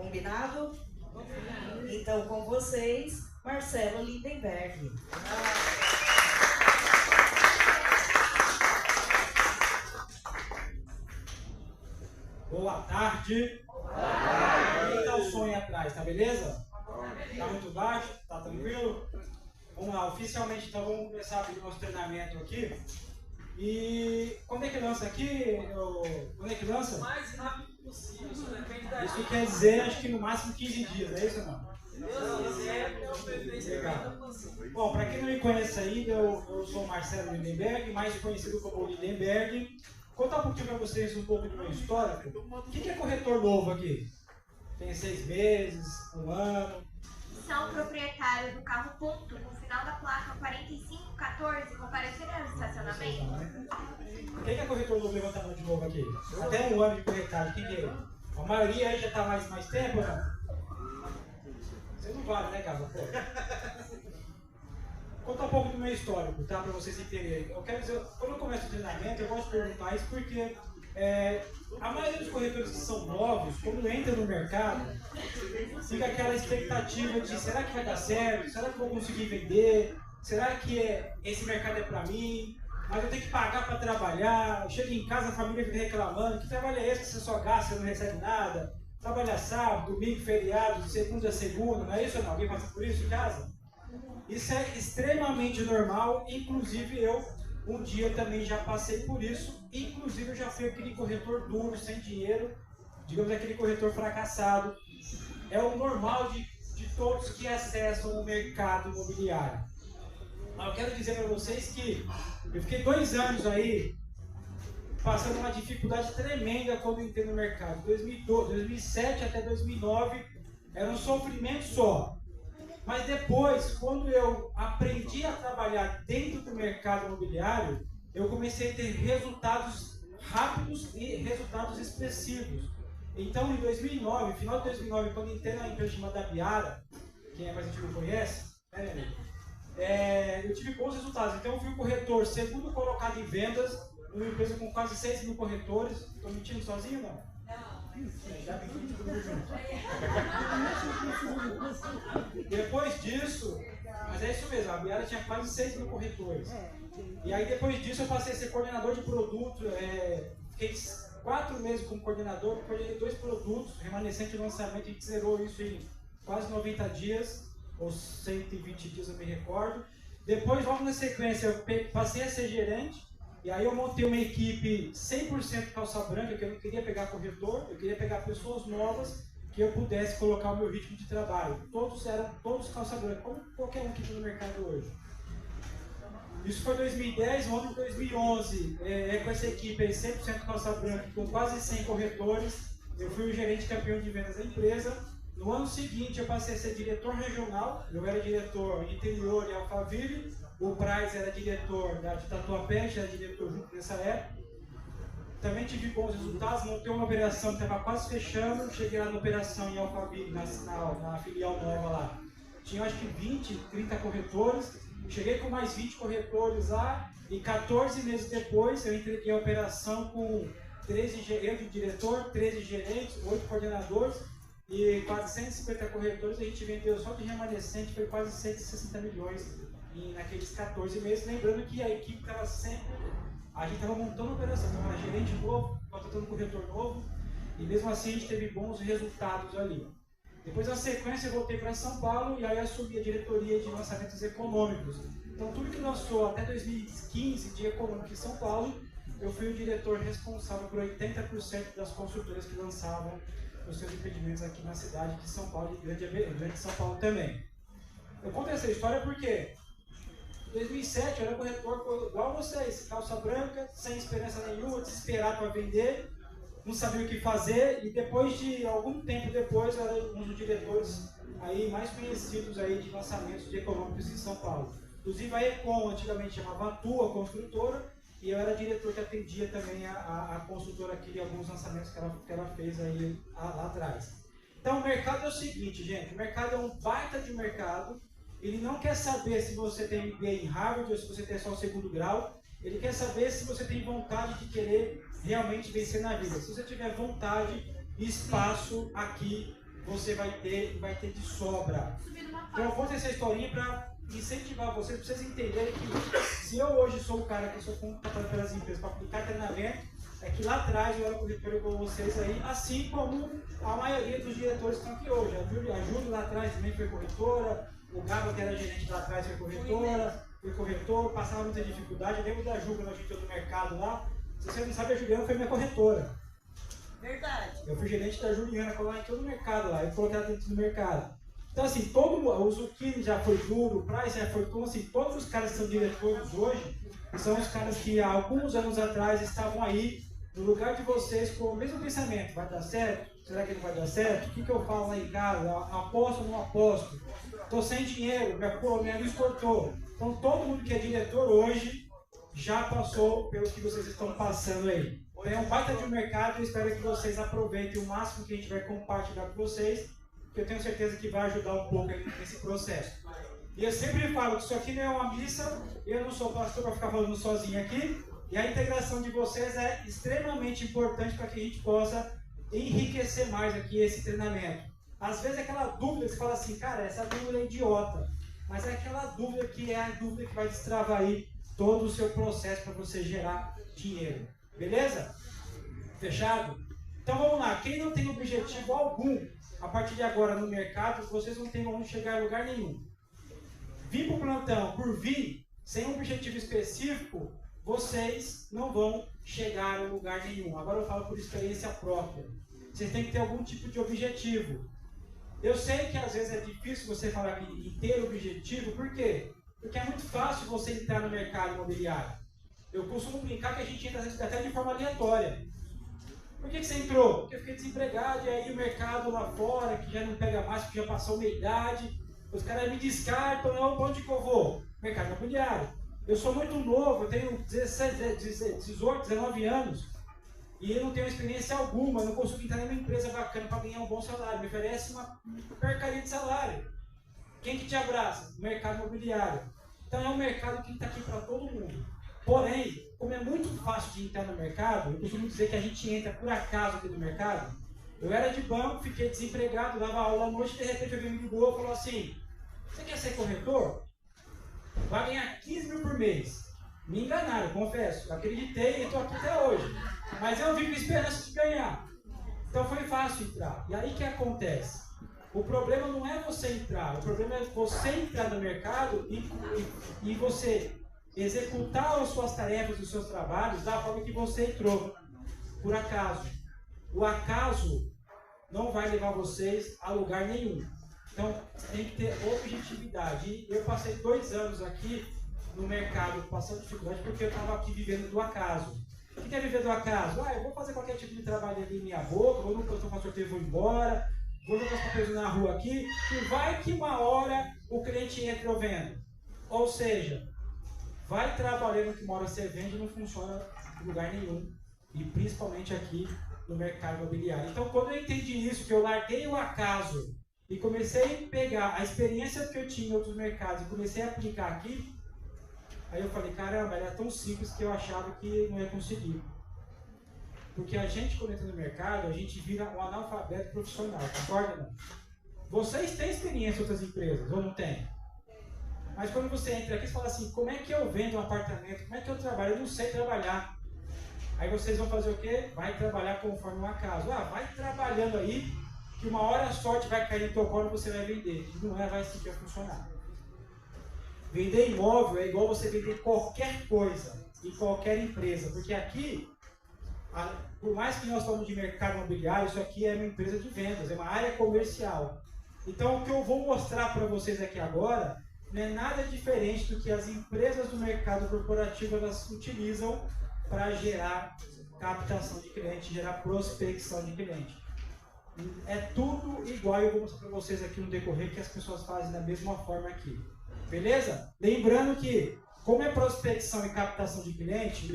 Combinado? Então, com vocês, Marcelo Lindenberg. Boa tarde. Como está o som aí atrás? Tá beleza? Tá muito baixo? Tá tranquilo? Vamos lá, oficialmente então vamos começar a abrir nosso treinamento aqui. E quando é que lança aqui? Quando é que lança? O mais rápido possível, isso depende da Isso quer dizer, acho que no máximo 15 dias, é isso ou não? Deus quiser, é o perfeito. Legal. Bom, para quem não me conhece ainda, eu sou Marcelo Lindenberg, mais conhecido como Lindenberg. Contar um pouquinho para vocês um pouco do meu histórico. O que é corretor novo aqui? Tem 6 meses, 1 ano? São proprietários do carro ponto no final da placa 4514, comparecer ao estacionamento. Quem é corretor novo? Levanta a mão de novo aqui. Até 1 ano de corretagem, quem é? A maioria aí já está mais tempo ou não? Você não vale, né, Casa? Pô. Contar um pouco do meu histórico, tá? Para vocês entenderem. Eu quero dizer, quando eu começo o treinamento, eu gosto de perguntar isso porque a maioria dos corretores que são novos, quando entra no mercado, fica aquela expectativa de será que vai dar certo? Será que eu vou conseguir vender? Será que esse mercado é para mim? Mas eu tenho que pagar para trabalhar. Eu chego em casa, a família fica reclamando. Que trabalho é esse que você só gasta e não recebe nada? Trabalha sábado, domingo, feriado, de segunda a segunda, não é isso ou não? Alguém passa por isso em casa? Isso é extremamente normal, inclusive eu um dia também já passei por isso, inclusive eu já fui aquele corretor duro, sem dinheiro, digamos aquele corretor fracassado. É o normal de todos que acessam o mercado imobiliário. Mas eu quero dizer para vocês que eu fiquei 2 anos aí passando uma dificuldade tremenda quando entrei no mercado. 2007 até 2009 era um sofrimento só. Mas depois, quando eu aprendi a trabalhar dentro do mercado imobiliário, eu comecei a ter resultados rápidos e resultados expressivos. Então, em 2009, final de 2009, quando entrei na empresa chamada Biara, quem é mais antigo conhece, eu tive bons resultados. Então, eu fui o corretor segundo colocado em vendas, numa empresa com quase 6 mil corretores. Estou mentindo sozinho, não? Já menti todo mundo junto. Depois disso, mas é isso mesmo, a Biara tinha quase 6 mil corretores. E aí depois disso eu passei a ser coordenador de produto, fiquei 4 meses como coordenador, coordenei 2 produtos, remanescente de lançamento, a gente zerou isso em quase 90 dias, ou 120 dias eu me recordo. Depois, logo na sequência, eu passei a ser gerente. E aí eu montei uma equipe 100% calça branca, que eu não queria pegar corretor, eu queria pegar pessoas novas que eu pudesse colocar o meu ritmo de trabalho. Todos eram calça branca, como qualquer um que está no mercado hoje. Isso foi 2010, no ano de 2011, com essa equipe aí, 100% calça branca, com quase 100 corretores, eu fui o gerente campeão de vendas da empresa. No ano seguinte eu passei a ser diretor regional, eu era diretor interior e Alphaville. O Braz era diretor de Tatuapé, já era diretor junto nessa época. Também tive bons resultados, montei uma operação que estava quase fechando. Cheguei lá na operação em Alphaville, na filial nova lá. Tinha acho que 20, 30 corretores. Cheguei com mais 20 corretores lá e 14 meses depois eu entreguei a operação com 13 gerentes, diretor, 13 gerentes, 8 coordenadores e quase 150 corretores. A gente vendeu só de remanescente, foi quase 160 milhões. Naqueles 14 meses, lembrando que a equipe estava sempre, a gente estava montando a operação, estava gerente novo, contratando corretor novo, e mesmo assim a gente teve bons resultados ali. Depois, na sequência, eu voltei para São Paulo e aí assumi a diretoria de lançamentos econômicos. Então, tudo que lançou até 2015 de econômico em São Paulo, eu fui o diretor responsável por 80% das construtoras que lançavam os seus empreendimentos aqui na cidade de São Paulo e grande São Paulo também. Eu conto essa história porque em 2007 eu era corretor igual vocês, calça branca, sem esperança nenhuma, desesperado para vender, não sabia o que fazer, e depois de algum tempo depois eu era um dos diretores aí mais conhecidos aí de lançamentos de econômicos em São Paulo. Inclusive a Econ antigamente chamava Atua Construtora, e eu era diretor que atendia também a construtora aqui de alguns lançamentos que ela fez aí lá atrás. Então o mercado é o seguinte, gente, o mercado é um baita de mercado. Ele não quer saber se você tem MBA em Harvard ou se você tem só o 2º grau. Ele quer saber se você tem vontade de querer realmente vencer na vida. Se você tiver vontade e espaço aqui, você vai ter de sobra. Então eu conto essa historinha para incentivar vocês, para vocês entenderem que se eu hoje sou o cara que sou contratado pelas empresas para aplicar treinamento, é que lá atrás eu era corretor igual vocês aí, assim como a maioria dos diretores que estão aqui hoje. A Júlia lá atrás também foi corretora, o Gabo, que era gerente lá atrás, foi corretora, foi corretor, passava muita dificuldade. Eu lembro da Júlia, quando a gente entrou no mercado lá. Se você não sabe, a Juliana foi minha corretora. Verdade. Eu fui gerente da Juliana quando ela entrou no mercado lá, eu coloquei ela dentro do mercado. Então, assim, o Zucchini já foi duro, o Price já foi duro, assim, todos os caras que são diretores hoje são os caras que há alguns anos atrás estavam aí no lugar de vocês com o mesmo pensamento: vai dar certo? Será que não vai dar certo? O que eu falo lá em casa? Aposto ou não aposto? Estou sem dinheiro, minha luz cortou. Então, todo mundo que é diretor hoje já passou pelo que vocês estão passando aí. É um baita de um mercado, eu espero que vocês aproveitem o máximo que a gente vai compartilhar com vocês, que eu tenho certeza que vai ajudar um pouco aí nesse processo. E eu sempre falo que isso aqui não é uma missa, eu não sou pastor para ficar falando sozinho aqui, e a integração de vocês é extremamente importante para que a gente possa enriquecer mais aqui esse treinamento. Às vezes é aquela dúvida que você fala assim: cara, essa dúvida é idiota, mas é aquela dúvida que é a dúvida que vai destravar aí todo o seu processo para você gerar dinheiro. Beleza? Fechado? Então vamos lá. Quem não tem objetivo algum a partir de agora no mercado, vocês não tem onde chegar em lugar nenhum. Vir para o plantão por vir, sem um objetivo específico, vocês não vão chegar em lugar nenhum. Agora eu falo por experiência própria. Vocês têm que ter algum tipo de objetivo. Eu sei que às vezes é difícil você falar em ter objetivo, por quê? Porque é muito fácil você entrar no mercado imobiliário. Eu costumo brincar que a gente entra até de forma aleatória. Por que você entrou? Porque eu fiquei desempregado e aí o mercado lá fora, que já não pega mais, porque já passou meia idade, os caras me descartam, onde que eu vou? Mercado imobiliário. Eu sou muito novo, eu tenho 18, 19 anos e eu não tenho experiência alguma, eu não consigo entrar numa empresa bacana para ganhar um bom salário, me oferece uma porcaria de salário. Quem que te abraça? O mercado imobiliário. Então é um mercado que está aqui para todo mundo. Porém, como é muito fácil de entrar no mercado, eu costumo dizer que a gente entra por acaso aqui no mercado. Eu era de banco, fiquei desempregado, dava aula à noite, de repente alguém me ligou e falou assim: você quer ser corretor? Vai ganhar 15 mil por mês. Me enganaram, confesso. Acreditei e estou aqui até hoje. Mas eu vim com esperança de ganhar. Então foi fácil entrar. E aí o que acontece? O problema não é você entrar, o problema é você entrar no mercado e você executar as suas tarefas, os seus trabalhos da forma que você entrou, por acaso. O acaso não vai levar vocês a lugar nenhum. Então, tem que ter objetividade. E eu passei 2 anos aqui no mercado passando dificuldade porque eu estava aqui vivendo do acaso. O que é viver do acaso? Eu vou fazer qualquer tipo de trabalho ali em minha boca, vou no plantão com sorteio e vou embora, vou jogar os papéis na rua aqui, e vai que uma hora o cliente entra vendo. Ou seja, vai trabalhando que uma hora você vende e não funciona em lugar nenhum. E principalmente aqui no mercado imobiliário. Então, quando eu entendi isso, que eu larguei o acaso e comecei a pegar a experiência que eu tinha em outros mercados e comecei a aplicar aqui, aí eu falei: caramba, era tão simples que eu achava que não ia conseguir. Porque a gente, quando entra no mercado, a gente vira um analfabeto profissional, concorda? Não? Vocês têm experiência em outras empresas, ou não tem? Mas quando você entra aqui, você fala assim: como é que eu vendo um apartamento? Como é que eu trabalho? Eu não sei trabalhar. Aí vocês vão fazer o quê? Vai trabalhar conforme o acaso. Vai trabalhando aí, que uma hora a sorte vai cair no teu colo e você vai vender. E não vai assim que vai funcionar. Vender imóvel é igual você vender qualquer coisa, em qualquer empresa. Porque aqui, por mais que nós falamos de mercado imobiliário, isso aqui é uma empresa de vendas, é uma área comercial. Então, o que eu vou mostrar para vocês aqui agora não é nada diferente do que as empresas do mercado corporativo elas utilizam para gerar captação de cliente, gerar prospecção de cliente. É tudo igual, eu vou mostrar para vocês aqui no decorrer que as pessoas fazem da mesma forma aqui. Beleza? Lembrando que, como é prospecção e captação de cliente,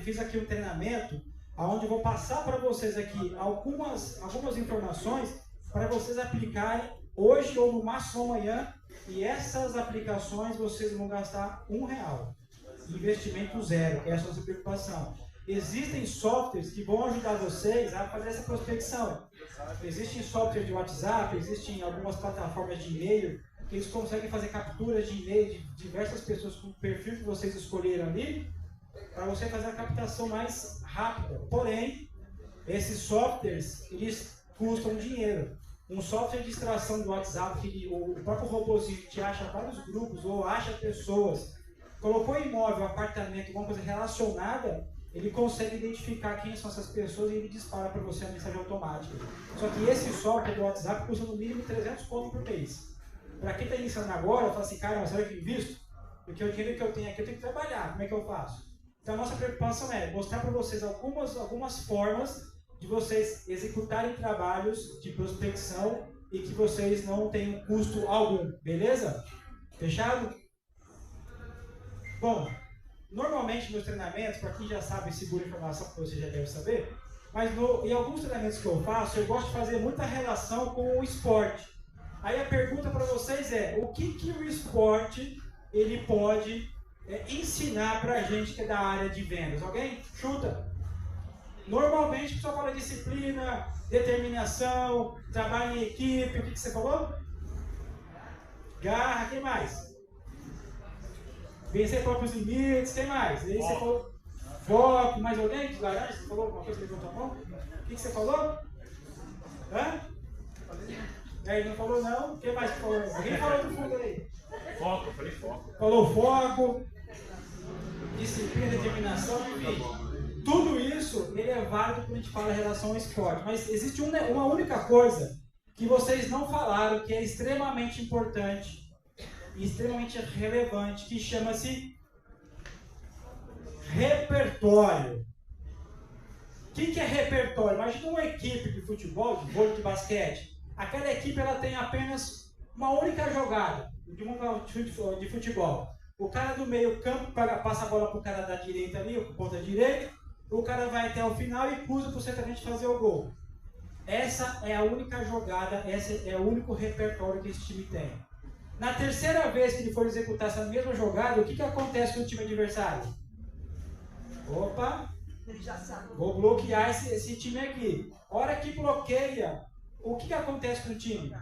fiz aqui um treinamento onde eu vou passar para vocês aqui algumas informações para vocês aplicarem hoje ou no máximo amanhã, e essas aplicações vocês vão gastar R$1. Investimento zero, essa é a sua preocupação. existem softwares que vão ajudar vocês a fazer essa prospecção. Existem softwares de WhatsApp, existem algumas plataformas de e-mail que eles conseguem fazer capturas de e-mail de diversas pessoas com o perfil que vocês escolheram ali, para você fazer a captação mais rápida. Porém, esses softwares, eles custam dinheiro. Um software de extração do WhatsApp, que o próprio robôzinho te acha vários grupos ou acha pessoas, colocou imóvel, apartamento, alguma coisa relacionada, ele consegue identificar quem são essas pessoas e ele dispara para você a mensagem automática. Só que esse software do WhatsApp custa no mínimo 300 conto por mês. Para quem está iniciando agora, fala assim, cara, mas será que eu invisto? Porque o dinheiro que eu tenho aqui eu tenho que trabalhar, como é que eu faço? Então a nossa preocupação é mostrar para vocês algumas formas de vocês executarem trabalhos de prospecção e que vocês não tenham custo algum, beleza? Fechado? Bom, normalmente nos treinamentos, para quem já sabe, segura informação que você já deve saber, mas em alguns treinamentos que eu faço, eu gosto de fazer muita relação com o esporte. Aí a pergunta para vocês é, o que o esporte ele pode ensinar para a gente que é da área de vendas? Alguém? Chuta! Normalmente, o pessoal fala disciplina, determinação, trabalho em equipe, o que você falou? Garra, quem mais? Vencer próprios limites, quem mais? E aí você falou foco, mais alguém? De laranja, você falou alguma coisa que levantou a mão? O que você falou? Hã? Ele não falou não, quem mais que falou? Alguém falou do fundo aí? Foco, eu falei foco. Falou foco, disciplina, determinação, enfim. Tudo isso ele é válido quando a gente fala em relação ao esporte. Mas existe uma única coisa que vocês não falaram, que é extremamente importante e extremamente relevante, que chama-se repertório. O que é repertório? Imagina uma equipe de futebol, de vôlei, de basquete. Aquela equipe ela tem apenas uma única jogada de futebol. O cara do meio campo passa a bola para o cara da direita ali, o ponta direita. O cara vai até o final e cruza para o centroavante fazer o gol. Essa é a única jogada, esse é o único repertório que esse time tem. Na terceira vez que ele for executar essa mesma jogada, o que acontece com o time adversário? Opa, vou bloquear esse time aqui. Hora que bloqueia, o que acontece com o time?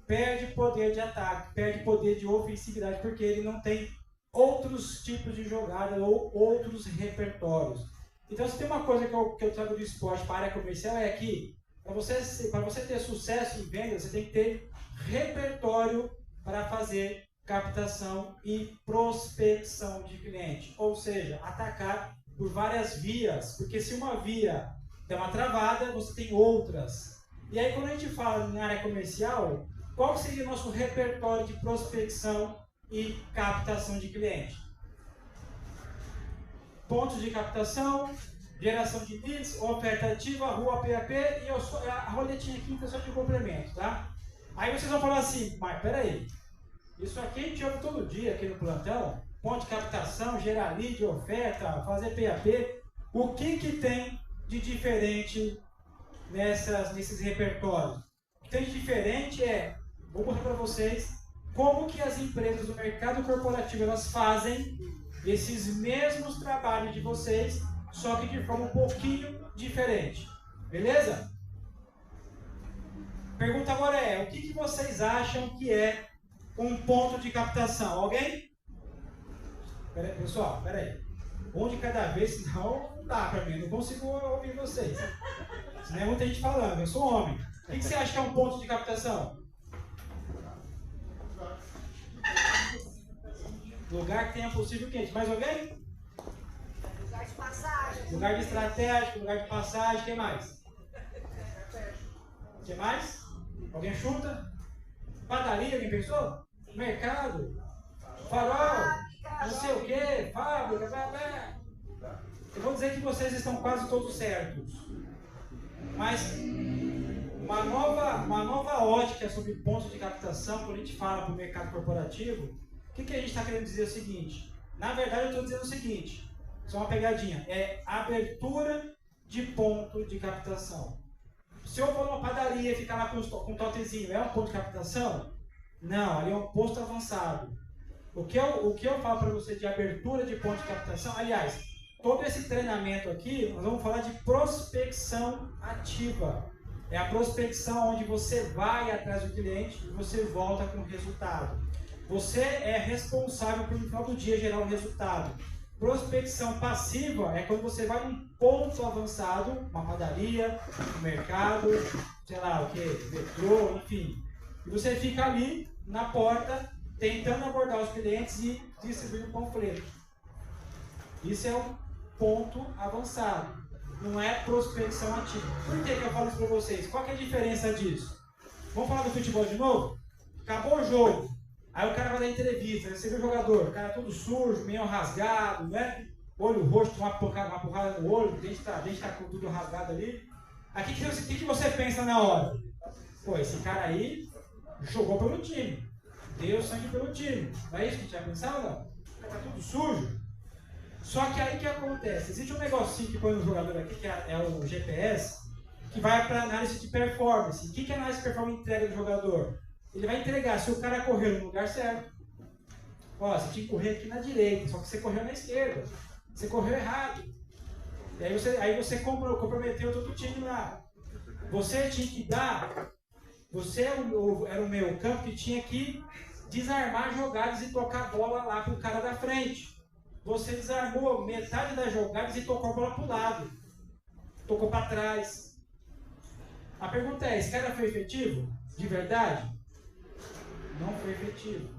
Perde poder de ataque, perde poder de ofensividade, porque ele não tem outros tipos de jogada ou outros repertórios. Então, se tem uma coisa que eu trago do esporte para a área comercial é que, para você ter sucesso em vendas, você tem que ter repertório para fazer captação e prospecção de cliente. Ou seja, atacar por várias vias, porque se uma via der uma travada, você tem outras. E aí, quando a gente fala na área comercial, qual seria o nosso repertório de prospecção e captação de cliente? Pontos de captação, geração de leads, oferta ativa, rua PAP e a roletinha aqui então só de complemento, tá? Aí vocês vão falar assim, mas peraí, isso aqui a gente ouve todo dia aqui no plantão, ponto de captação, gerar lead, oferta, fazer PAP, o que tem de diferente nesses repertórios? O que tem de diferente vou mostrar para vocês como que as empresas do mercado corporativo elas fazem esses mesmos trabalhos de vocês, só que de forma um pouquinho diferente. Beleza? Pergunta agora o que vocês acham que é um ponto de captação? Alguém? Pessoal, peraí. Um de cada vez, senão não dá pra mim, não consigo ouvir vocês. Senão é muita gente falando, eu sou homem. O que você acha que é um ponto de captação? Lugar que tenha possível cliente. Mais alguém? Lugar de passagem. Lugar de estratégico, lugar de passagem, quem mais? Quem mais? Alguém chuta? Padaria, alguém pensou? Mercado? Farol? Não sei o que, fábrica, blá, blá. Eu vou dizer que vocês estão quase todos certos. Mas uma nova ótica sobre pontos de captação, quando a gente fala para o mercado corporativo, o que a gente está querendo dizer é o seguinte. Na verdade eu estou dizendo o seguinte, só uma pegadinha, é abertura de ponto de captação. Se eu for numa padaria e ficar lá com um totezinho, é um ponto de captação? Não, ali é um posto avançado. O que eu falo para você de abertura de ponto de captação, aliás, todo esse treinamento aqui, nós vamos falar de prospecção ativa. É a prospecção onde você vai atrás do cliente e você volta com o resultado. Você é responsável por, no final do dia, gerar um resultado. Prospecção passiva é quando você vai num ponto avançado, uma padaria, um mercado, sei lá o que, metrô, enfim. E você fica ali na porta, tentando abordar os clientes e distribuindo panfleto. Isso é um ponto avançado. Não é prospecção ativa. Por que eu falo isso para vocês? Qual que é a diferença disso? Vamos falar do futebol de novo? Acabou o jogo. Aí o cara vai dar entrevista, você vê o jogador, o cara todo sujo, meio rasgado, né? Olho roxo, uma porrada no olho, o dente tá com tudo rasgado ali. Aí o que você pensa na hora? Pô, esse cara aí jogou pelo time, deu sangue pelo time. Não é isso que a gente vai pensar ou não? O cara tá tudo sujo. Só que aí o que acontece? Existe um negocinho que põe no jogador aqui, que é o GPS, que vai para análise de performance. O que a análise de performance entrega do jogador? Ele vai entregar se o cara correu no lugar certo. Ó, você tinha que correr aqui na direita, só que você correu na esquerda. Você correu errado. E aí você comprometeu todo o time lá. Você tinha que dar... Você era o meio campo que tinha que desarmar jogadas e tocar a bola lá para o cara da frente. Você desarmou metade das jogadas e tocou a bola para o lado. Tocou para trás. A pergunta é, esse cara foi efetivo? De verdade? Não foi efetivo.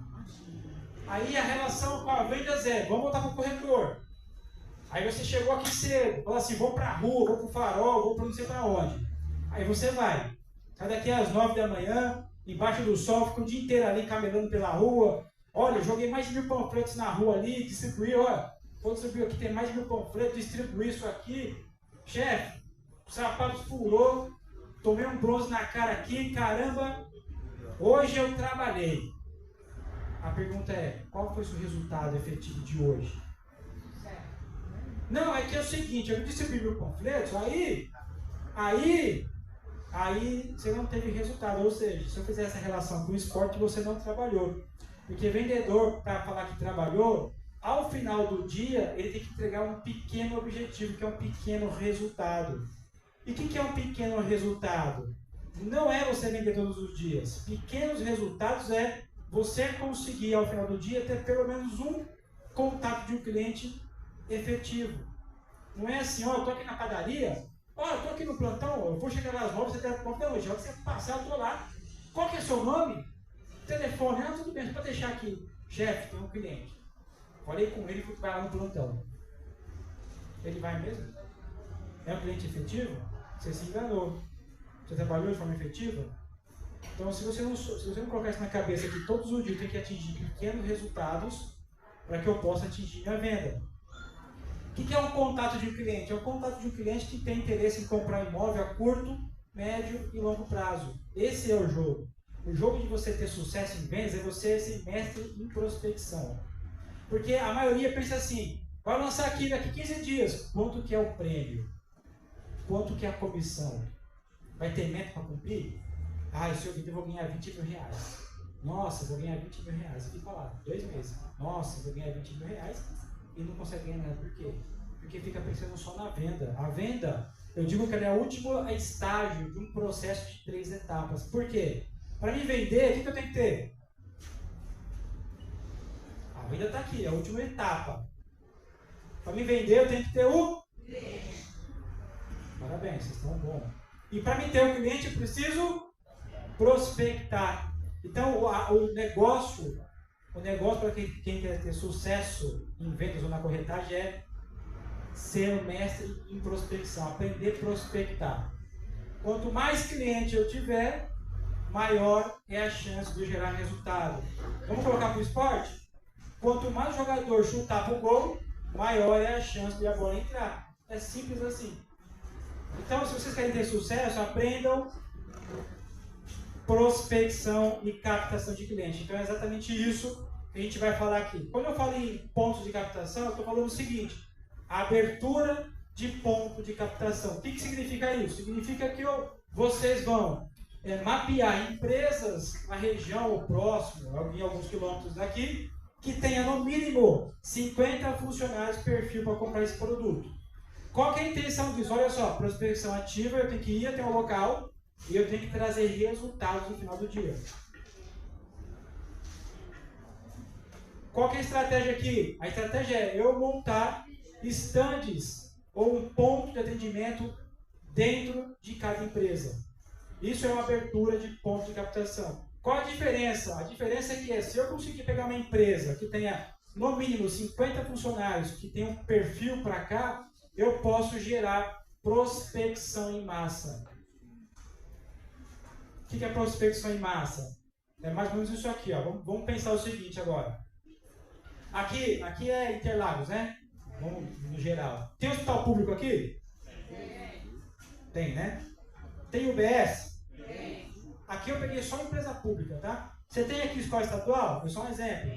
Aí a relação com a venda é zero. Vamos voltar para o corretor. Aí você chegou aqui cedo. Falou assim, vou para a rua, vou para o farol, vou para não sei para onde. Aí você vai. Sai daqui às 9 da manhã, embaixo do sol, fica o dia inteiro ali caminhando pela rua. Olha, joguei mais de 1000 panfletos na rua ali, distribuí, olha. Vou distribuir aqui, tem mais de 1000 panfletos, distribuí isso aqui. Chefe, o sapato furou, tomei um bronze na cara aqui, caramba. Hoje eu trabalhei. A pergunta é, qual foi o seu resultado efetivo de hoje? Não, é que é o seguinte, eu distribuí 1000 panfletos, aí você não teve resultado. Ou seja, se eu fizer essa relação com o esporte, você não trabalhou. Porque vendedor, para falar que trabalhou, ao final do dia, ele tem que entregar um pequeno objetivo, que é um pequeno resultado. E o que é um pequeno resultado? Não é você vender todos os dias. Pequenos resultados é você conseguir, ao final do dia, ter pelo menos um contato de um cliente efetivo. Não é assim, ó, eu estou aqui na padaria, ó, eu estou aqui no plantão, eu vou chegar lá às 9, você tem a não, hoje, você passar, eu estou lá. Qual que é o seu nome? Telefone, ah, tudo bem, pode deixar aqui. Chefe, tem um cliente. Falei com ele que vai lá no plantão. Ele vai mesmo? É um cliente efetivo? Você se enganou. Você trabalhou de forma efetiva? Então, se você não colocar isso na cabeça que todos os dias eu tenho que atingir pequenos resultados para que eu possa atingir minha venda. O que é um contato de um cliente? É um contato de um cliente que tem interesse em comprar imóvel a curto, médio e longo prazo. Esse é o jogo. O jogo de você ter sucesso em vendas é você ser mestre em prospecção. Porque a maioria pensa assim, vai lançar aqui daqui 15 dias. Quanto que é o prêmio? Quanto que é a comissão? Vai ter meta para cumprir? Ah, se eu vender eu vou ganhar 20 mil reais. Nossa, eu vou ganhar 20 mil reais. E fica lá, 2 meses. Nossa, eu vou ganhar 20 mil reais. E não consegue ganhar nada. Por quê? Porque fica pensando só na venda. A venda, eu digo que ela é o último estágio de um processo de 3 etapas. Por quê? Para me vender, o que eu tenho que ter? A venda está aqui, é a última etapa. Para me vender, eu tenho que ter o... Parabéns, vocês estão bons. E para me ter um cliente, eu preciso prospectar. Então, o negócio para quem quer ter sucesso em vendas ou na corretagem é ser um mestre em prospecção, aprender a prospectar. Quanto mais cliente eu tiver, maior é a chance de eu gerar resultado. Vamos colocar para o esporte? Quanto mais o jogador chutar para o gol, maior é a chance de a bola entrar. É simples assim. Então, se vocês querem ter sucesso, aprendam prospecção e captação de cliente. Então, é exatamente isso que a gente vai falar aqui. Quando eu falo em pontos de captação, eu estou falando o seguinte, a abertura de ponto de captação. O que significa isso? Significa que vocês vão mapear empresas na região ou próximo, em alguns quilômetros daqui, que tenha no mínimo 50 funcionários perfil para comprar esse produto. Qual que é a intenção disso? Olha só, prospecção ativa, eu tenho que ir até um local e eu tenho que trazer resultados no final do dia. Qual que é a estratégia aqui? A estratégia é eu montar estandes ou um ponto de atendimento dentro de cada empresa. Isso é uma abertura de ponto de captação. Qual a diferença? A diferença é que se eu conseguir pegar uma empresa que tenha no mínimo 50 funcionários, que tenha um perfil para cá, eu posso gerar prospecção em massa. O que é prospecção em massa? É mais ou menos isso aqui. Ó. Vamos pensar o seguinte agora. Aqui é Interlagos, né? Vamos no geral. Tem hospital público aqui? Tem, né? Tem UBS? Aqui eu peguei só empresa pública, tá? Você tem aqui escola estadual? Foi só um exemplo.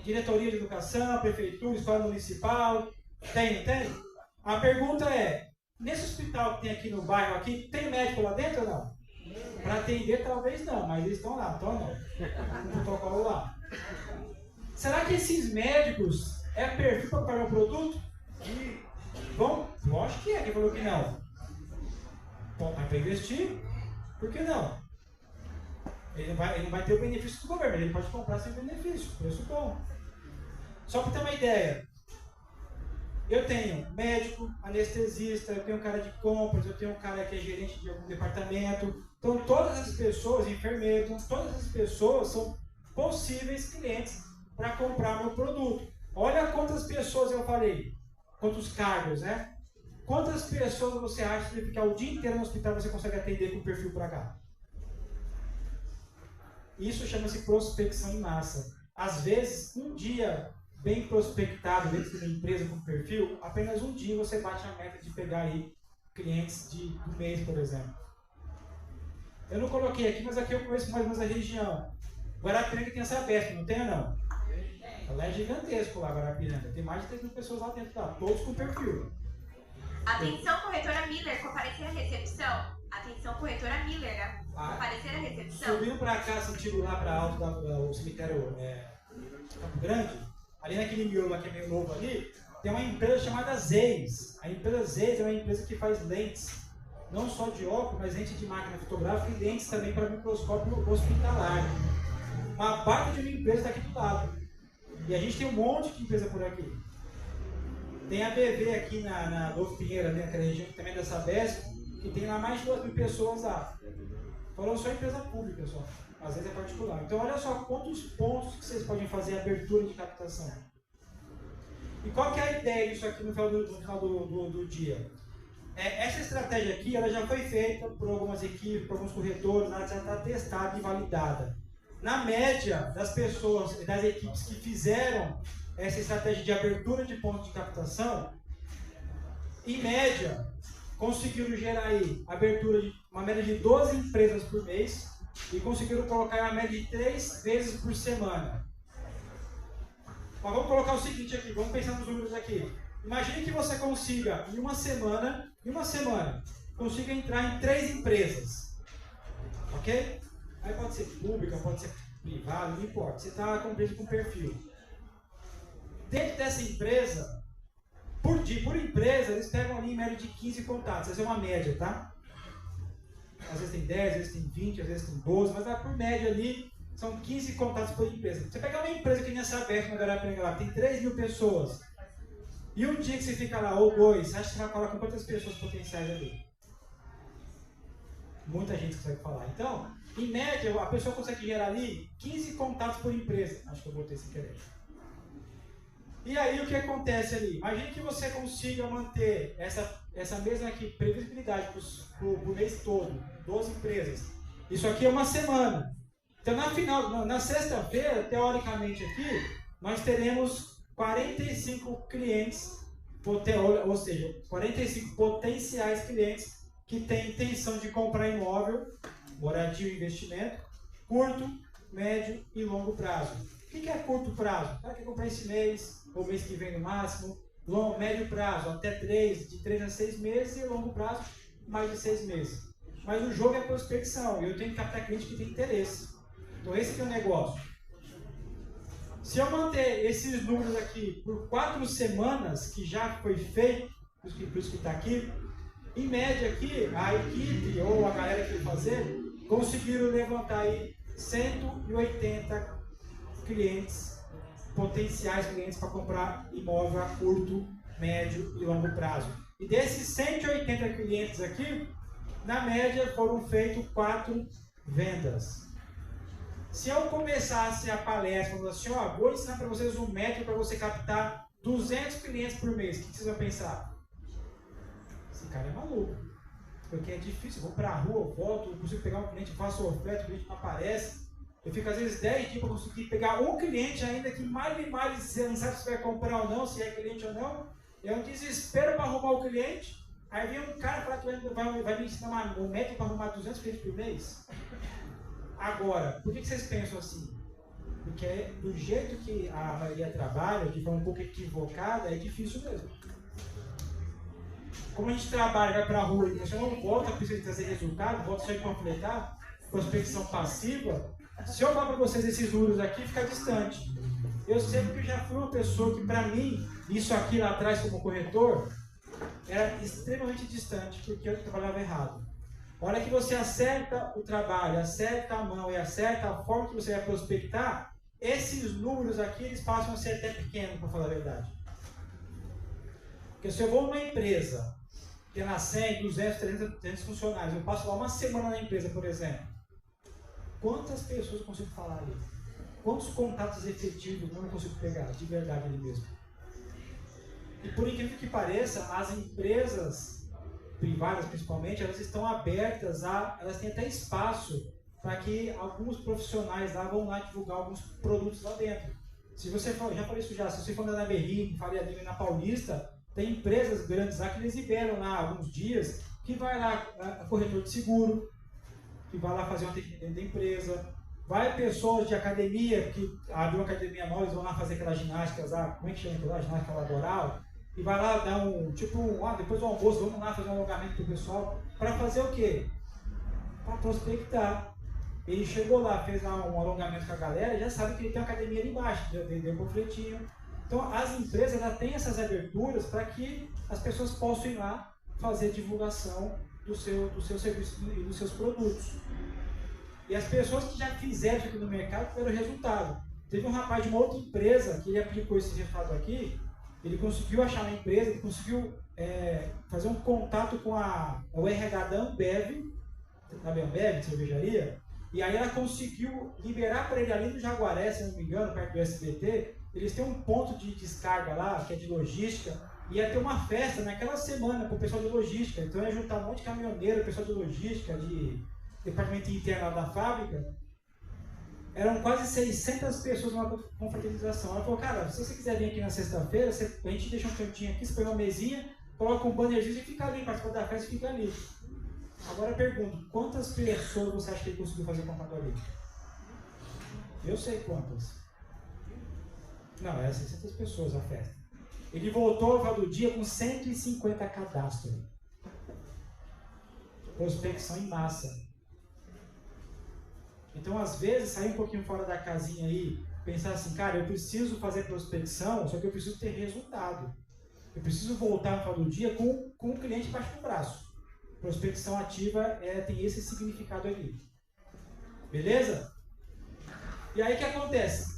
Diretoria de educação, prefeitura, escola municipal. Tem, não tem? A pergunta é, nesse hospital que tem aqui no bairro, aqui, tem médico lá dentro ou não? Para atender talvez não, mas eles estão lá, estão não. No protocolo lá. Será que esses médicos é perfil para pagar o produto? Bom, lógico que é, quem falou que não? Bom, mas para investir, por que não? Ele não vai ter o benefício do governo, ele pode comprar sem benefício, preço bom. Só para ter uma ideia, eu tenho médico, anestesista, eu tenho um cara de compras, eu tenho um cara que é gerente de algum departamento. Então todas as pessoas, enfermeiros, então, todas as pessoas são possíveis clientes para comprar meu produto. Olha quantas pessoas eu falei, quantos cargos, né? Quantas pessoas você acha que ficar o dia inteiro no hospital você consegue atender com o perfil para cá? Isso chama-se prospecção em massa. Às vezes, um dia bem prospectado dentro de uma empresa com perfil, apenas um dia você bate a meta de pegar aí clientes do mês, por exemplo. Eu não coloquei aqui, mas aqui eu conheço mais ou menos a região. Guarapiranga tem essa Sabesp, não tem ou não? Ela é gigantesco lá, Guarapiranga. Tem mais de 3 mil pessoas lá dentro, lá, todos com perfil. Atenção, corretora Miller, comparecer à recepção. Atenção, corretora Miller, comparecer à recepção. Subindo para cá, sentido lá para alto do cemitério Campo Grande, ali naquele miolo lá que é meio novo ali, tem uma empresa chamada Zeiss. A empresa Zeiss é uma empresa que faz lentes, não só de óculos, mas lentes de máquina fotográfica e lentes também para microscópio hospitalar. Uma parte de uma empresa está aqui do lado. E a gente tem um monte de empresa por aqui. Tem a BV aqui na Adolfo Pinheiro, né, aquela região também da Sabesp, que tem lá mais de 2 mil pessoas lá. Falando só empresa pública, só. Às vezes é particular. Então olha só quantos pontos que vocês podem fazer abertura de captação. E qual que é a ideia disso aqui no final do dia? Essa estratégia aqui ela já foi feita por algumas equipes, por alguns corretores, ela já está testada e validada. Na média das pessoas, das equipes que fizeram essa estratégia de abertura de pontos de captação, em média, conseguiram gerar aí abertura de uma média de 12 empresas por mês e conseguiram colocar uma média de 3 vezes por semana. Mas vamos colocar o seguinte aqui, vamos pensar nos números aqui. Imagine que você consiga, em uma semana, consiga entrar em 3 empresas. Ok? Aí pode ser pública, pode ser privada, não importa. Você está com empresa com perfil. Dentro dessa empresa, por empresa, eles pegam ali em média de 15 contatos. Essa é uma média, tá? Às vezes tem 10, às vezes tem 20, às vezes tem 12, mas por média ali são 15 contatos por empresa. Você pegar uma empresa que nem essa aberta na Guarapiranga lá, tem 3 mil pessoas. E um dia que você fica lá, ou 2, você acha que você vai falar com quantas pessoas potenciais ali? Muita gente consegue falar. Então, em média, a pessoa consegue gerar ali 15 contatos por empresa. Acho que eu botei sem querer. E aí o que acontece ali? Imagine que você consiga manter essa mesma aqui, previsibilidade para o mês todo, 12 empresas. Isso aqui é uma semana. Então na sexta-feira, teoricamente aqui, nós teremos 45 clientes, ou seja, 45 potenciais clientes que têm intenção de comprar imóvel, moradia e investimento, curto, médio e longo prazo. O que é curto prazo? O cara quer comprar esse mês, ou mês que vem no máximo. Médio prazo, até de 3 a 6 meses, e longo prazo, mais de 6 meses. Mas o jogo é prospecção, e eu tenho que captar cliente que tem interesse. Então esse que é o negócio. Se eu manter esses números aqui por 4 semanas, que já foi feito, por isso que está aqui, em média aqui, a equipe ou a galera que vai fazer, conseguiram levantar aí 180 clientes, potenciais clientes para comprar imóvel a curto, médio e longo prazo. E desses 180 clientes aqui, na média foram feitas 4 vendas. Se eu começasse a palestra falando assim, ó, vou ensinar para vocês um método para você captar 200 clientes por mês, o que vocês vão pensar? Esse cara é maluco, porque é difícil, eu vou para a rua, eu volto, eu consigo pegar um cliente, faço oferta, o cliente não aparece, eu fico às vezes 10 dias para conseguir pegar um cliente ainda que mais e mais você não sabe se vai comprar ou não, se é cliente ou não, é um desespero para arrumar o cliente, aí vem um cara falar que vai me ensinar um método para arrumar 200 clientes por mês. Agora, por que vocês pensam assim? Porque do jeito que a maioria trabalha, de forma um pouco equivocada, é difícil mesmo. Como a gente trabalha, vai para a rua e você não volta, precisa trazer resultado, volta só em completar, prospecção passiva, se eu falar para vocês esses números aqui, fica distante. Eu sei porque eu já fui uma pessoa que, para mim, isso aqui lá atrás como corretor, era extremamente distante, porque eu trabalhava errado. A hora que você acerta o trabalho, acerta a mão e acerta a forma que você vai prospectar, esses números aqui eles passam a ser até pequenos, para falar a verdade. Porque se eu vou numa empresa, tem lá 100, 200, 300 funcionários, eu passo lá uma semana na empresa, por exemplo, quantas pessoas eu consigo falar ali? Quantos contatos efetivos não eu consigo pegar, de verdade ali mesmo? E por incrível que pareça, as empresas privadas principalmente, elas estão abertas elas têm até espaço para que alguns profissionais lá vão lá divulgar alguns produtos lá dentro. Se você for, já falei isso já, se você for na Berrini, Faria Lima, na Paulista, tem empresas grandes lá que eles liberam lá alguns dias, que vai lá corretor de seguro, que vai lá fazer uma técnica dentro da empresa, vai pessoas de academia, que abriu uma academia nova, eles vão lá fazer aquelas ginásticas lá, como é que chama aquela ginástica laboral? E vai lá dar depois do almoço, vamos lá fazer um alongamento para o pessoal. Para fazer o quê? Para prospectar. Ele chegou lá, fez lá um alongamento com a galera, já sabe que ele tem uma academia ali embaixo, já deu um panfletinho. Então as empresas elas têm essas aberturas para que as pessoas possam ir lá fazer divulgação do seu serviço e dos seus produtos. E as pessoas que já fizeram isso aqui no mercado tiveram resultado. Teve um rapaz de uma outra empresa que ele aplicou esse resultado aqui. Ele conseguiu achar uma empresa, ele conseguiu fazer um contato com o RH da Ambev, sabe a Ambev, cervejaria, e aí ela conseguiu liberar para ele ali no Jaguaré, se não me engano, perto do SBT, eles têm um ponto de descarga lá, que é de logística, e ia ter uma festa naquela semana para o pessoal de logística, então ia juntar um monte de caminhoneiro, pessoal de logística, de departamento interno lá da fábrica. Eram quase 600 pessoas numa confraternização. Ela falou, cara, se você quiser vir aqui na sexta-feira, a gente deixa um cantinho aqui, você põe uma mesinha, coloca um bannerzinho e fica ali, participa da festa e fica ali. Agora eu pergunto, quantas pessoas você acha que ele conseguiu fazer contato ali? Eu sei quantas. Não, era 600 pessoas a festa. Ele voltou ao final do dia com 150 cadastros. Prospecção em massa. Então, às vezes, sair um pouquinho fora da casinha aí, pensar assim, cara, eu preciso fazer prospecção, só que eu preciso ter resultado. Eu preciso voltar no final do dia com o cliente embaixo do braço. Prospecção ativa tem esse significado ali. Beleza? E aí o que acontece?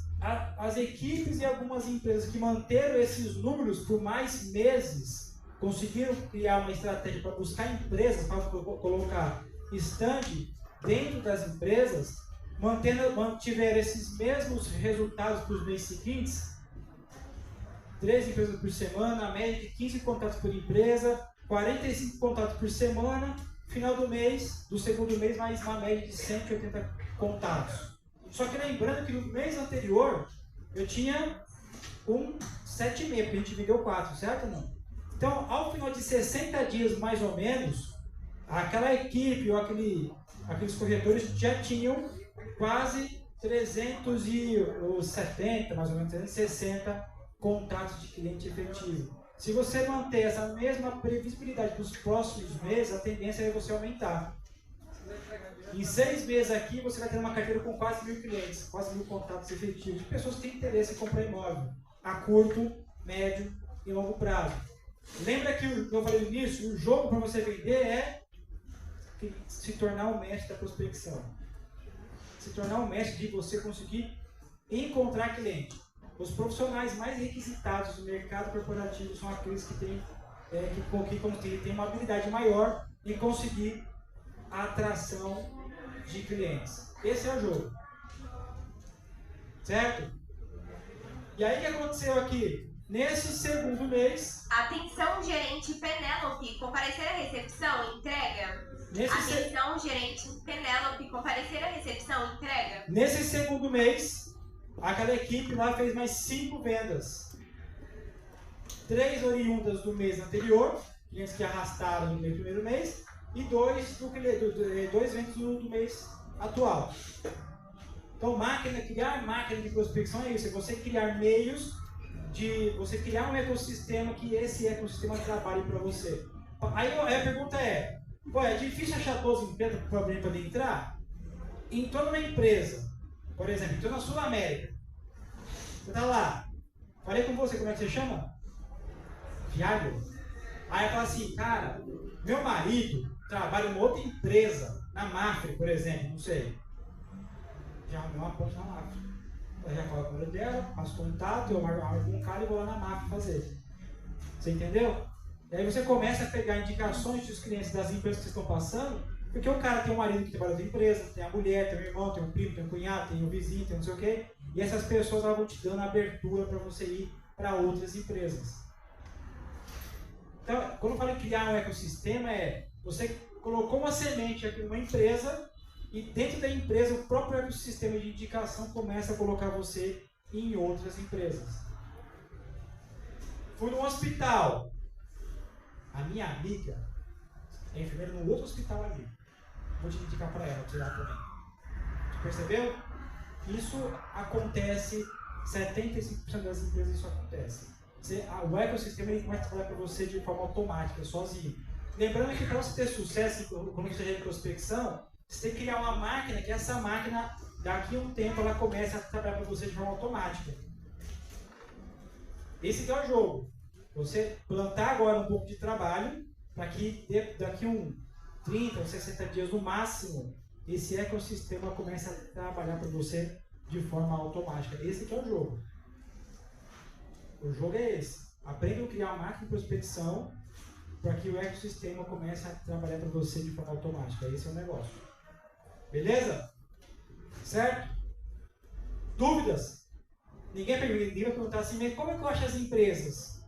As equipes e algumas empresas que manteram esses números por mais meses, conseguiram criar uma estratégia para buscar empresas, para colocar stand dentro das empresas, mantiveram esses mesmos resultados para os meses seguintes, 3 empresas por semana, a média de 15 contatos por empresa, 45 contatos por semana, final do mês, do segundo mês, mais uma média de 180 contatos. Só que lembrando que no mês anterior, eu tinha 7,5, porque a gente vendeu 4, certo ou não? Então, ao final de 60 dias, mais ou menos, aquela equipe ou aqueles corretores já tinham quase 370, mais ou menos 360 contatos de cliente efetivo. Se você manter essa mesma previsibilidade para os próximos meses, a tendência é você aumentar. Em 6 meses aqui, você vai ter uma carteira com quase 1.000 clientes, quase 1.000 contatos efetivos, de pessoas que têm interesse em comprar imóvel, a curto, médio e longo prazo. Lembra que eu falei no início, o jogo para você vender é se tornar um mestre da prospecção. Se tornar um mestre de você conseguir encontrar cliente. Os profissionais mais requisitados do mercado corporativo são aqueles que têm uma habilidade maior em conseguir a atração de clientes. Esse é o jogo. Certo? E aí o que aconteceu aqui? Nesse segundo mês... Atenção, gerente Penélope, comparecer à recepção, entrega. Atenção, gerente Penélope, comparecer à recepção, entrega. Nesse segundo mês, aquela equipe lá fez mais 5 vendas. 3 oriundas do mês anterior, clientes que arrastaram no primeiro mês, e 2 vendas do mês atual. Então, criar máquina de prospecção é isso, é você criar meios de você criar um ecossistema que esse ecossistema trabalhe para você. Aí a pergunta é difícil achar 12 empresas para poder entrar? Entrou numa empresa, por exemplo, entrou na Sul América. Você está lá, falei com você, como é que você chama? Thiago. Aí ela fala assim, cara, meu marido trabalha em uma outra empresa, na Mafre, por exemplo, não sei. Já arrumei uma ponte na Mafre. Ela já fala com o número dela, faço contato, eu marco com um cara e vou lá na Mafre fazer. Você entendeu? E aí você começa a pegar indicações dos clientes das empresas que estão passando, porque o cara tem um marido que trabalha na empresa, tem a mulher, tem o irmão, tem o primo, tem o cunhado, tem o vizinho, tem não sei o quê. E essas pessoas elas vão te dando abertura para você ir para outras empresas. Então, quando eu falo em criar um ecossistema, você colocou uma semente aqui numa empresa e dentro da empresa o próprio ecossistema de indicação começa a colocar você em outras empresas. Fui num hospital. A minha amiga é enfermeira no outro hospital ali. Vou te indicar para ela, tirar também. Percebeu? Isso acontece, 75% das empresas isso acontece. O ecossistema ele começa a trabalhar para você de forma automática, sozinho. Lembrando que para você ter sucesso quando você tem prospecção, você tem que criar uma máquina que essa máquina, daqui a um tempo, ela começa a trabalhar para você de forma automática. Esse que é o jogo. Você plantar agora um pouco de trabalho, para que daqui a 30 ou 60 dias no máximo, esse ecossistema começa a trabalhar para você de forma automática. Esse que é o jogo. O jogo é esse. Aprenda a criar uma máquina de prospecção para que o ecossistema comece a trabalhar para você de forma automática. Esse é o negócio. Beleza? Certo? Dúvidas? Ninguém vai perguntar assim, mas como é que eu acho as empresas?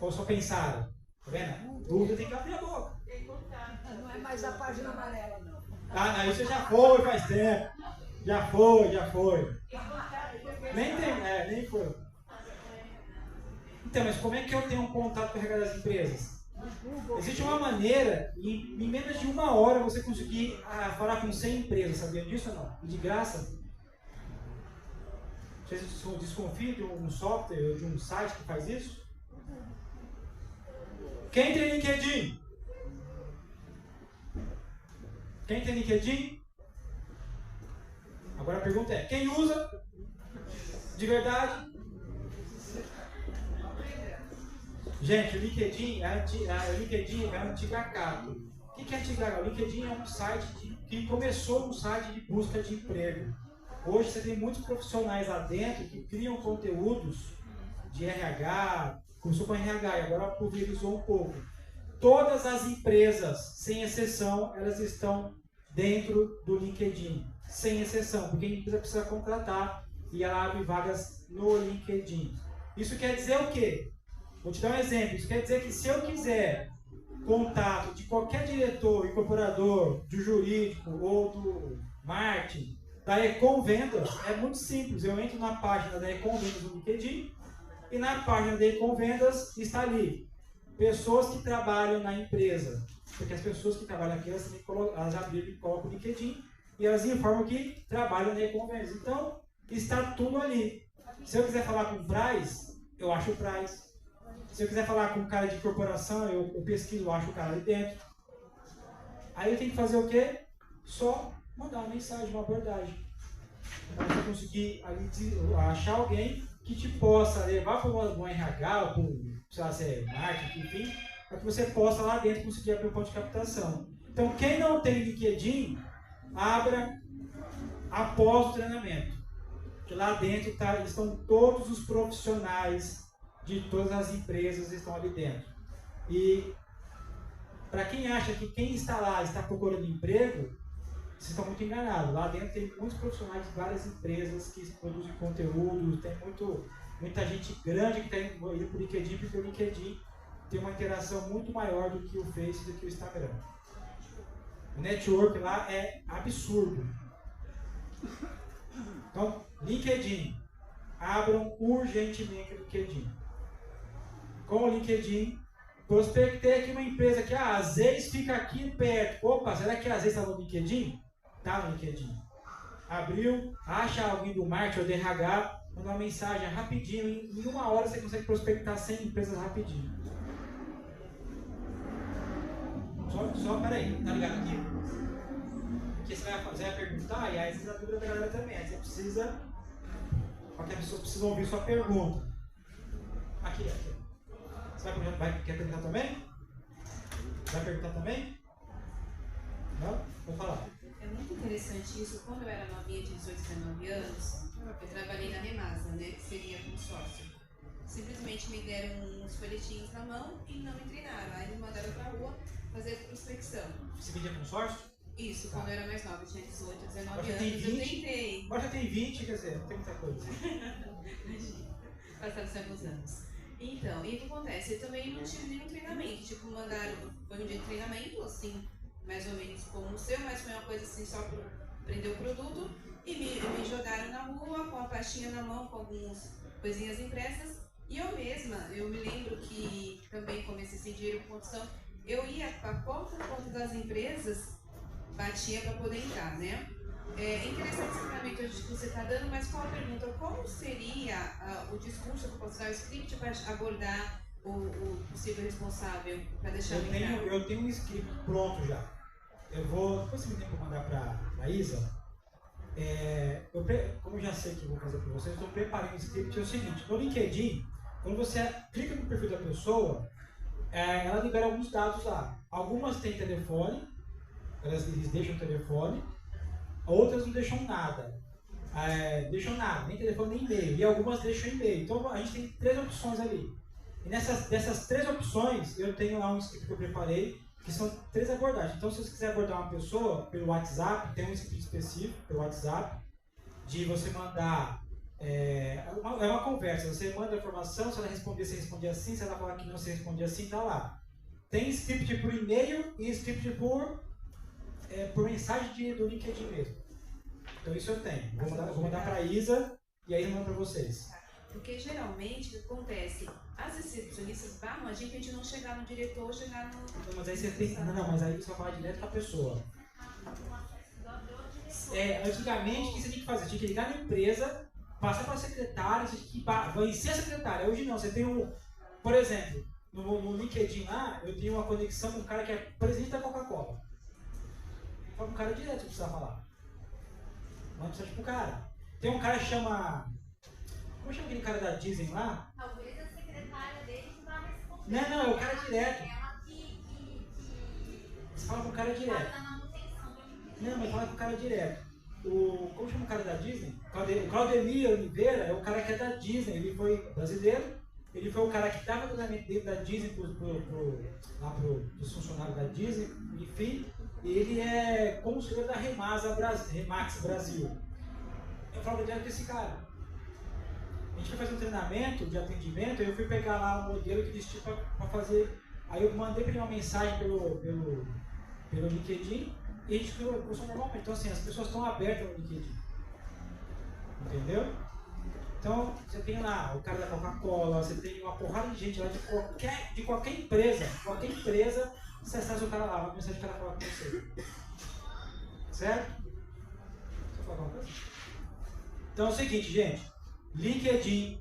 Ou só pensaram? Tá vendo? Dúvida tem que abrir a boca. Não é mais a página amarela, não. Ah, não, isso já foi faz tempo. Já foi. Nem foi. Então, mas como é que eu tenho um contato com a regra das empresas? Existe uma maneira, em menos de 1 hora, você conseguir falar com 100 empresas, sabia disso ou não? De graça. Vocês desconfiam de um software ou de um site que faz isso? Quem tem LinkedIn? Quem tem LinkedIn? Agora a pergunta é, quem usa? De verdade? Gente, o LinkedIn é a antiga Cato. O que é antiga? O LinkedIn é um site que começou um site de busca de emprego. Hoje você tem muitos profissionais lá dentro que criam conteúdos de RH, começou com RH e agora pulverizou um pouco. Todas as empresas, sem exceção, elas estão dentro do LinkedIn. Sem exceção, porque a empresa precisa contratar e ela abre vagas no LinkedIn. Isso quer dizer o quê? Vou te dar um exemplo. Isso quer dizer que se eu quiser contato de qualquer diretor, incorporador, do jurídico ou do marketing, da Econ Vendas, é muito simples. Eu entro na página da Econ Vendas no LinkedIn e na página da Econ Vendas está ali pessoas que trabalham na empresa. Porque as pessoas que trabalham aqui, elas abriram e colocam o LinkedIn e elas informam que trabalham na Econ Vendas. Então, está tudo ali. Se eu quiser falar com o Braz, eu acho o Braz. Se eu quiser falar com um cara de corporação, eu pesquiso, eu acho o cara ali dentro. Aí eu tenho que fazer o quê? Só mandar uma mensagem, uma abordagem. Para você conseguir ali achar alguém que te possa levar para um RH, ou para sei lá, se é marketing, enfim, para que você possa lá dentro conseguir abrir um ponto de captação. Então, quem não tem LinkedIn, abra após o treinamento. Que lá dentro estão todos os profissionais de todas as empresas estão ali dentro. E para quem acha que quem está lá está procurando emprego, vocês estão muito enganados. Lá dentro tem muitos profissionais de várias empresas que produzem conteúdo, tem muita gente grande que está indo para o LinkedIn, porque o LinkedIn tem uma interação muito maior do que o Face e do que o Instagram. O network lá é absurdo. Então, LinkedIn. Abram urgentemente o LinkedIn. Com o LinkedIn, prospectei aqui uma empresa que a Azeis fica aqui perto. Opa, será que a Azeis está no LinkedIn? Está no LinkedIn. Abriu, acha alguém do marketing ou do RH, manda uma mensagem rapidinho. Em 1 hora você consegue prospectar 100 empresas rapidinho. Só peraí, tá ligado aqui? Porque você vai perguntar e aí você dá dúvida da galera também. Aí você precisa. Porque as pessoas precisam ouvir sua pergunta. Aqui. Você quer perguntar também? Vai perguntar também? Não? Vou falar. É muito interessante isso. Quando eu era novinha, de 18, 19 anos, eu trabalhei na Remasa, né, que seria consórcio. Simplesmente me deram uns folhetinhos na mão e não me treinaram. Aí me mandaram pra rua fazer prospecção. Você pedia consórcio? Isso, quando eu era mais nova, eu tinha 18, 19 Agora anos, tem 20, eu tentei. Agora já tem 20, quer dizer, não tem muita coisa. Imagina, passaram-se alguns anos. Então, e o que acontece? Eu também não tive nenhum treinamento, tipo, mandaram, foi um dia de treinamento, assim, mais ou menos como o seu, mas foi uma coisa assim, só para aprender o produto, e me jogaram na rua, com a pastinha na mão, com algumas coisinhas impressas, e eu mesma, eu me lembro que também comecei sem dinheiro com condição, eu ia para a porta das empresas, batia para poder entrar, né? É interessante esse treinamento que você está dando, mas qual a pergunta? Como seria o discurso que eu posso dar, o script para abordar o possível responsável, para deixar eu tenho um script pronto já. Eu vou, depois você me tem para mandar para a Isa. Como eu já sei que eu vou fazer para vocês, eu estou preparando o script. É o seguinte, no LinkedIn, quando você clica no perfil da pessoa, ela libera alguns dados lá. Algumas têm telefone, eles deixam o telefone, outras não deixam nada. Nem telefone nem e-mail. E algumas deixam e-mail. Então a gente tem 3 opções ali. E dessas 3 opções, eu tenho lá um script que eu preparei, que são 3 abordagens. Então se você quiser abordar uma pessoa pelo WhatsApp, tem um script específico pelo WhatsApp, de você mandar. É uma conversa, você manda a informação, se ela responder, você responde assim, se ela falar que não, você responde assim, tá lá. Tem script por e-mail e script por mensagem do LinkedIn mesmo. Então isso eu tenho. Vou mandar para a Isa e aí eu mando para vocês. Porque geralmente o que acontece? As recepcionistas barram a gente não chegar no diretor, chegar no. Não, mas aí você tem. Mas aí você vai falar direto com a pessoa. Antigamente o que você tinha que fazer? Você tinha que ligar na empresa, passar para a secretária, você tinha que vencer a secretária. Hoje não, você tem por exemplo, no LinkedIn lá, eu tenho uma conexão com um cara que é presidente da Coca-Cola. Fala com o cara direto, se precisar falar. Não precisa pro cara. Tem um cara que chama. Como chama aquele cara da Disney lá? Talvez a secretária dele que vai responder. Não, é o cara direto. Ela que Você fala com o cara direto. faz a manutenção do LinkedIn. Não, mas fala com o cara direto. Como chama o cara da Disney? O Claudemir Oliveira é o cara que é da Disney. Ele foi brasileiro. Ele foi o cara que dava treinamento dentro da Disney pros funcionários da Disney. Enfim. Ele é consultor da Remax Brasil. Eu falo direto com esse cara. A gente foi fazer um treinamento de atendimento, eu fui pegar lá um modelo que eles tinham para fazer. Aí eu mandei para ele uma mensagem pelo LinkedIn e a gente conversou normalmente. Então assim, as pessoas estão abertas no LinkedIn. Entendeu? Então você tem lá o cara da Coca-Cola, você tem uma porrada de gente lá de qualquer empresa. Você acessa o cara lá, vai começar o cara falar com você. Certo? Deixa eu falar uma coisa. Então é o seguinte, gente. LinkedIn,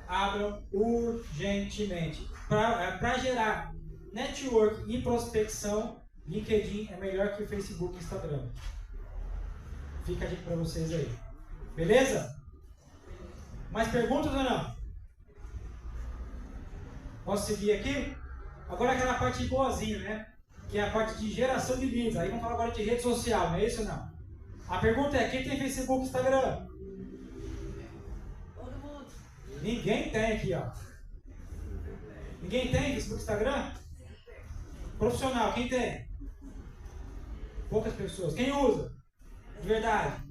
abram urgentemente. Para gerar network e prospecção, LinkedIn é melhor que o Facebook e Instagram. Fica a dica para vocês aí. Beleza? Mais perguntas ou não? Posso seguir aqui? Agora aquela parte boazinha, né? Que é a parte de geração de leads. Aí vamos falar agora de rede social, não é isso ou não? A pergunta é, quem tem Facebook e Instagram? Todo mundo. Ninguém tem aqui, ó. Ninguém tem Facebook e Instagram? Profissional, quem tem? Poucas pessoas. Quem usa? De verdade.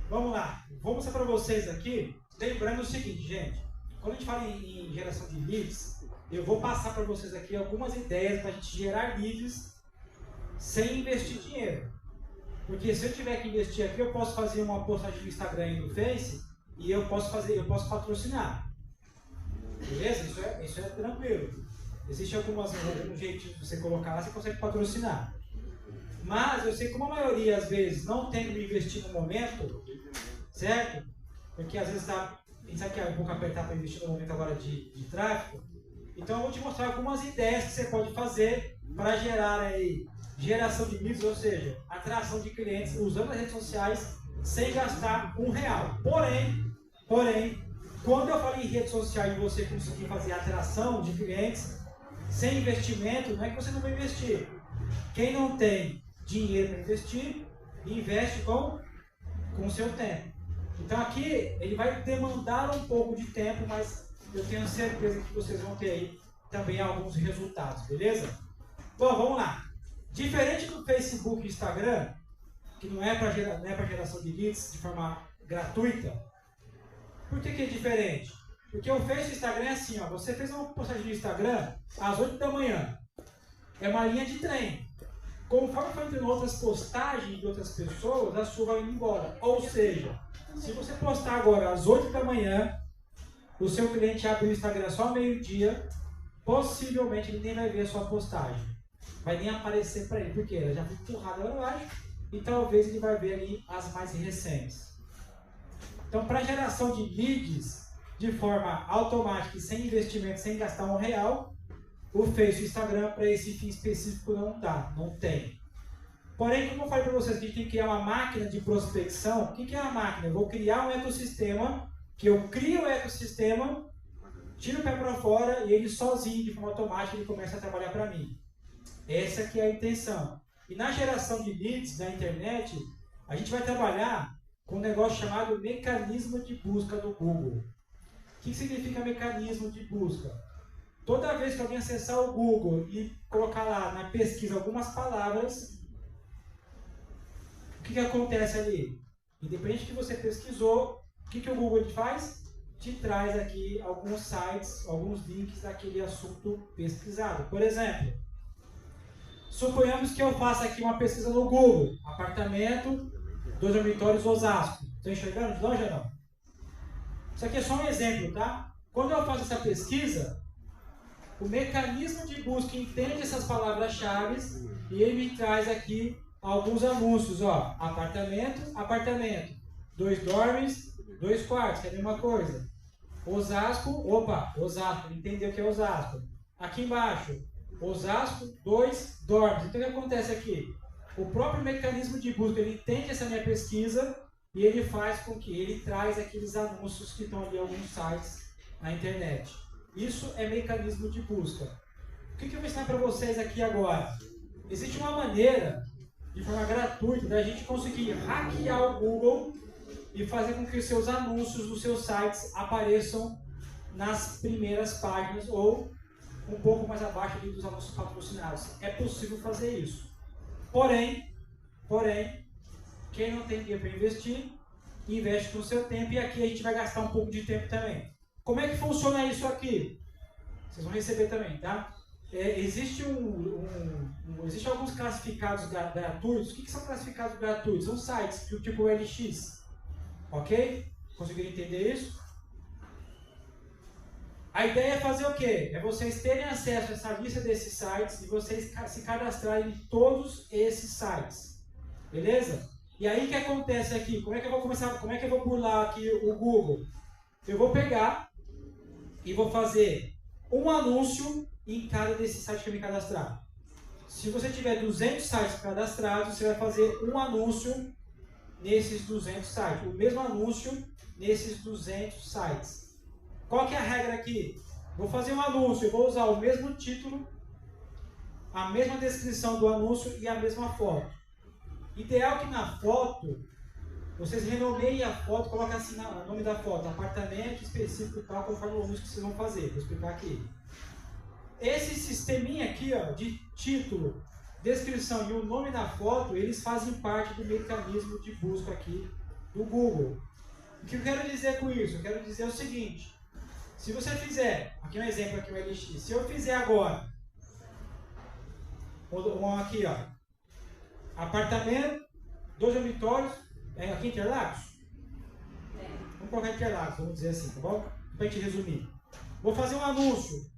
Vamos lá. Vou mostrar para vocês aqui, lembrando o seguinte, gente. Quando a gente fala em geração de leads, eu vou passar para vocês aqui algumas ideias para a gente gerar leads sem investir dinheiro. Porque se eu tiver que investir aqui, eu posso fazer uma postagem no Instagram e no Face e eu posso patrocinar. Beleza? Isso é tranquilo. Existem alguns jeitos de você colocar lá, você consegue patrocinar. Mas eu sei que como a maioria às vezes não tem que investir no momento, certo? Porque às vezes a gente sabe que é um pouco apertar para investir no momento agora de tráfego. Então eu vou te mostrar algumas ideias que você pode fazer para gerar aí geração de leads, ou seja, atração de clientes usando as redes sociais sem gastar R$1. Porém, quando eu falo em redes sociais e você conseguir fazer atração de clientes sem investimento, não é que você não vai investir. Quem não tem dinheiro para investir, investe com o seu tempo. Então aqui ele vai demandar um pouco de tempo, mas eu tenho certeza que vocês vão ter aí também alguns resultados, beleza? Bom, vamos lá. Diferente do Facebook e Instagram, que não é para geração de leads de forma gratuita, por que é diferente? Porque o Facebook e o Instagram é assim, ó, você fez uma postagem no Instagram às 8 da manhã, é uma linha de trem. Conforme for entrando outras postagens de outras pessoas, a sua vai indo embora. Ou seja, se você postar agora às 8 da manhã, o seu cliente abre o Instagram só ao meio-dia, possivelmente ele nem vai ver a sua postagem. Vai nem aparecer para ele, porque ela já foi empurrada lá embaixo e talvez ele vai ver ali as mais recentes. Então, para geração de leads de forma automática e sem investimento, sem gastar R$1, o Face e o Instagram para esse fim específico não dá, não tem. Porém, como eu falei para vocês que a gente tem que criar uma máquina de prospecção, o que é uma máquina? Eu vou criar um ecossistema, que eu crio o ecossistema, tiro o pé para fora e ele sozinho, de forma automática, ele começa a trabalhar para mim. Essa que é a intenção. E na geração de leads da internet, a gente vai trabalhar com um negócio chamado mecanismo de busca do Google. O que significa mecanismo de busca? Toda vez que alguém acessar o Google e colocar lá na pesquisa algumas palavras, o que acontece ali? Independente do que você pesquisou, o que o Google faz? Te traz aqui alguns sites, alguns links daquele assunto pesquisado. Por exemplo, suponhamos que eu faça aqui uma pesquisa no Google, apartamento, 2 dormitórios, Osasco. Estão enxergando de longe ou não? Isso aqui é só um exemplo, tá? Quando eu faço essa pesquisa, o mecanismo de busca entende essas palavras-chave e ele me traz aqui alguns anúncios, ó. Apartamento, 2 dormes, 2 quartos, que é a mesma coisa. Osasco, Osasco, ele entendeu o que é Osasco. Aqui embaixo, Osasco, 2 dormes. Então o que acontece aqui? O próprio mecanismo de busca, ele entende essa minha pesquisa e ele faz com que ele traz aqueles anúncios que estão ali em alguns sites na internet. Isso é mecanismo de busca. O que eu vou ensinar para vocês aqui agora? Existe uma maneira, de forma gratuita, da gente conseguir hackear o Google e fazer com que os seus anúncios dos seus sites apareçam nas primeiras páginas ou um pouco mais abaixo ali dos anúncios patrocinados. É possível fazer isso. Porém, quem não tem dinheiro para investir, investe com o seu tempo e aqui a gente vai gastar um pouco de tempo também. Como é que funciona isso aqui? Vocês vão receber também, tá? Existe alguns classificados gratuitos. O que são classificados gratuitos? São sites tipo o LX. Ok? Conseguiram entender isso? A ideia é fazer o quê? É vocês terem acesso a essa lista desses sites e vocês se cadastrarem em todos esses sites. Beleza? E aí o que acontece aqui? Como é que eu vou burlar aqui o Google? Eu vou pegar e vou fazer um anúncio em cada desses sites que eu me cadastrar. Se você tiver 200 sites cadastrados, você vai fazer um anúncio nesses 200 sites. O mesmo anúncio nesses 200 sites. Qual que é a regra aqui? Vou fazer um anúncio, eu vou usar o mesmo título, a mesma descrição do anúncio e a mesma foto. Ideal que na foto, vocês renomeiem a foto, coloquem assim o nome da foto, apartamento específico e tal, conforme o anúncio que vocês vão fazer. Vou explicar aqui. Esse sisteminha aqui, ó, de título, descrição e o nome da foto, eles fazem parte do mecanismo de busca aqui do Google. O que eu quero dizer com isso? Eu quero dizer o seguinte: se você fizer, aqui um exemplo aqui, o LX, se eu fizer agora, aqui ó, apartamento, 2 dormitórios, aqui em Interlagos? Vamos colocar Interlagos, vamos dizer assim, tá bom? Para a gente resumir. Vou fazer um anúncio.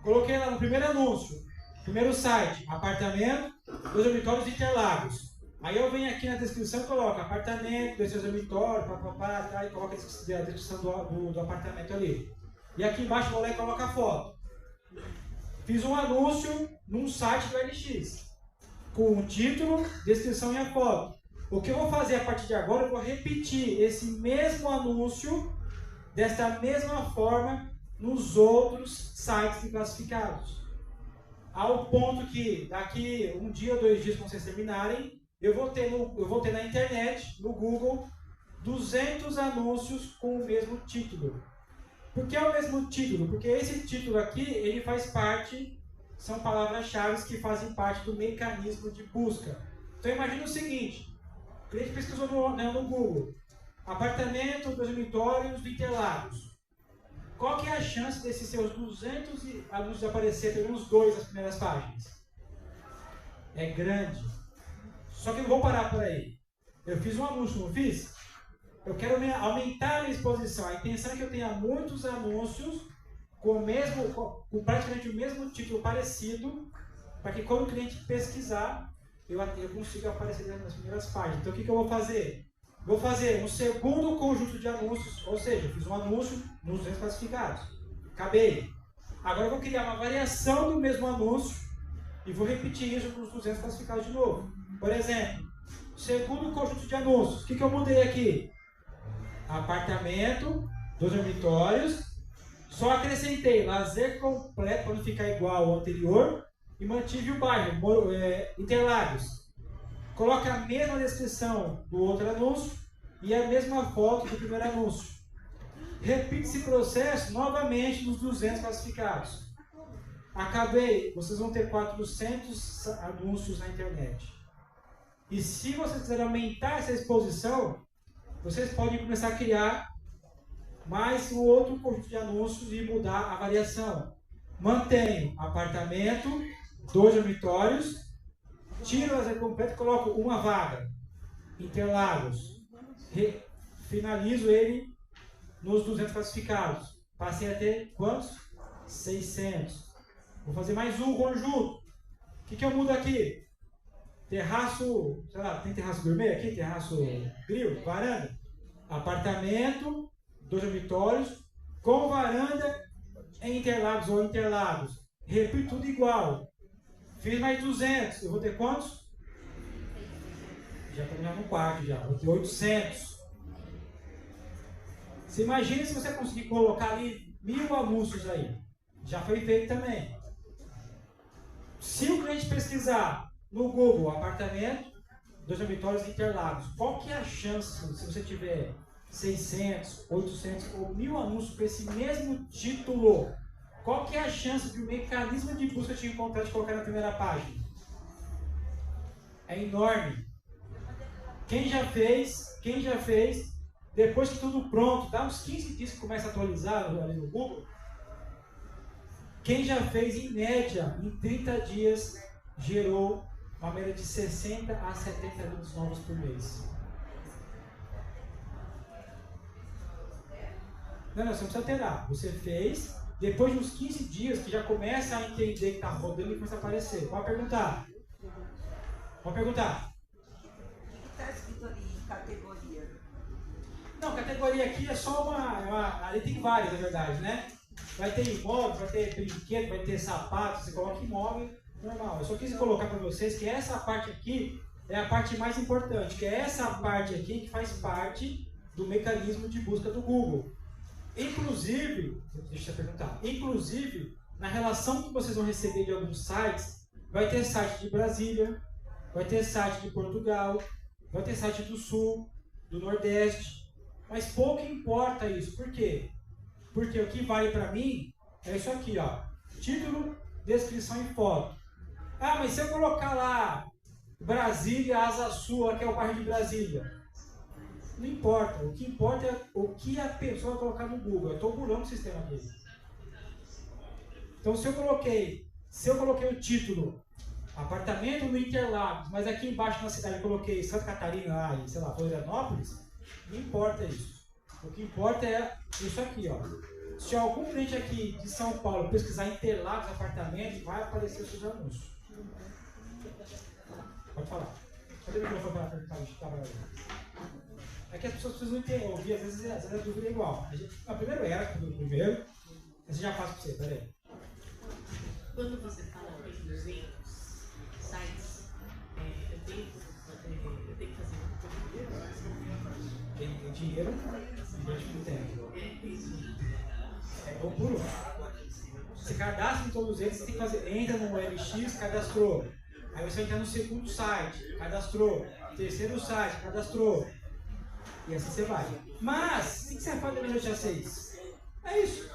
Coloquei lá no primeiro anúncio, primeiro site, apartamento, 2 dormitórios de Interlagos. Aí eu venho aqui na descrição e coloco apartamento, 2 dormitórios, tá, e coloco a descrição do apartamento ali. E aqui embaixo eu vou lá e coloco a foto. Fiz um anúncio num site do LX, com o título, descrição e a foto. O que eu vou fazer a partir de agora, eu vou repetir esse mesmo anúncio, desta mesma forma, nos outros sites classificados. Ao ponto que daqui 1 dia ou 2 dias, quando vocês terminarem, eu vou ter na internet, no Google, 200 anúncios com o mesmo título. Por que é o mesmo título? Porque esse título aqui, ele faz parte, são palavras-chave que fazem parte do mecanismo de busca. Então imagina o seguinte, o cliente pesquisou no Google, apartamento, 2 dormitórios de Interlagos. Qual que é a chance desses seus 200 anúncios aparecer pelo menos 2 nas primeiras páginas? É grande. Só que eu não vou parar por aí. Eu fiz um anúncio, não fiz? Eu quero aumentar a minha exposição. A intenção é que eu tenha muitos anúncios com praticamente o mesmo título parecido, para que quando o cliente pesquisar, eu consiga aparecer nas primeiras páginas. Então o que eu vou fazer? Vou fazer um segundo conjunto de anúncios, ou seja, eu fiz um anúncio nos 200 classificados. Acabei. Agora eu vou criar uma variação do mesmo anúncio e vou repetir isso para os 200 classificados de novo. Por exemplo, segundo conjunto de anúncios. O que eu mudei aqui? Apartamento, 2 dormitórios. Só acrescentei lazer completo para não ficar igual ao anterior e mantive o bairro, Interlagos. Coloca a mesma descrição do outro anúncio e a mesma foto do primeiro anúncio. Repite esse processo novamente nos 200 classificados. Acabei, vocês vão ter 400 anúncios na internet. E se vocês quiserem aumentar essa exposição, vocês podem começar a criar mais um outro conjunto de anúncios e mudar a variação. Mantenho apartamento, 2 dormitórios, tiro o lazer completo e coloco uma vaga. Interlagos. Finalizo ele nos 200 classificados. Passei a ter quantos? 600. Vou fazer mais um conjunto. O que eu mudo aqui? Terraço, sei lá, tem terraço gourmet aqui? Terraço grill, varanda. Apartamento, 2 dormitórios, com varanda em Interlagos ou Interlagos. Repito tudo igual. Fiz mais 200. Eu vou ter quantos? Já estamos no quarto já. Vou ter 800. Você imagina se você conseguir colocar ali 1000 anúncios aí. Já foi feito também. Se o cliente pesquisar no Google apartamento, 2 dormitórios de Interlagos, qual que é a chance, se você tiver 600, 800 ou 1000 anúncios com esse mesmo título, qual que é a chance de o mecanismo de busca te encontrar e colocar na primeira página? É enorme. Quem já fez, depois que tudo pronto, dá uns 15 dias que começa a atualizar ali no Google, quem já fez, em média, em 30 dias, gerou uma média de 60 a 70 links novos por mês. Não, você não precisa alterar. Você fez, depois de uns 15 dias, que já começa a entender que está rodando e começa a aparecer. Pode perguntar. Pode perguntar. O que está escrito ali em categoria? Não, categoria aqui é só uma... Ali tem várias, na verdade, né? Vai ter imóvel, vai ter brinquedo, vai ter sapato, você coloca imóvel, Normal. Eu só quis colocar para vocês que essa parte aqui é a parte mais importante, que é essa parte aqui que faz parte do mecanismo de busca do Google. Inclusive, deixa eu perguntar, inclusive, na relação que vocês vão receber de alguns sites, vai ter site de Brasília, vai ter site de Portugal, vai ter site do Sul, do Nordeste, mas pouco importa isso. Por quê? Porque o que vale para mim é isso aqui, ó, título, descrição e foto. Ah, mas se eu colocar lá Brasília, Asa Sul, que é o bairro de Brasília, não importa. O que importa é o que a pessoa vai colocar no Google. Eu estou burlando o sistema aqui. Então, se eu coloquei o título apartamento no Interlagos, mas aqui embaixo na cidade eu coloquei Santa Catarina, sei lá, Florianópolis, não importa isso. O que importa é isso aqui, ó. Se algum cliente aqui de São Paulo pesquisar Interlagos apartamento, vai aparecer os seus anúncios. Pode falar. Cadê o microfone para perguntar o que estava aí? É que as pessoas precisam entender, ouvir, às vezes a dúvida é igual. Primeiro era, primeiro, você já passa para você, peraí. Quando você fala em 200 sites, eu tenho que fazer Quem tem dinheiro, investe no tempo. É bom por um. Você cadastra em todos eles, você tem que fazer, entra no LX, cadastrou. Aí você entra no segundo site, cadastrou. Terceiro site, cadastrou. E assim você vai. Mas, o que você faz da meia-noite às 6? É isso.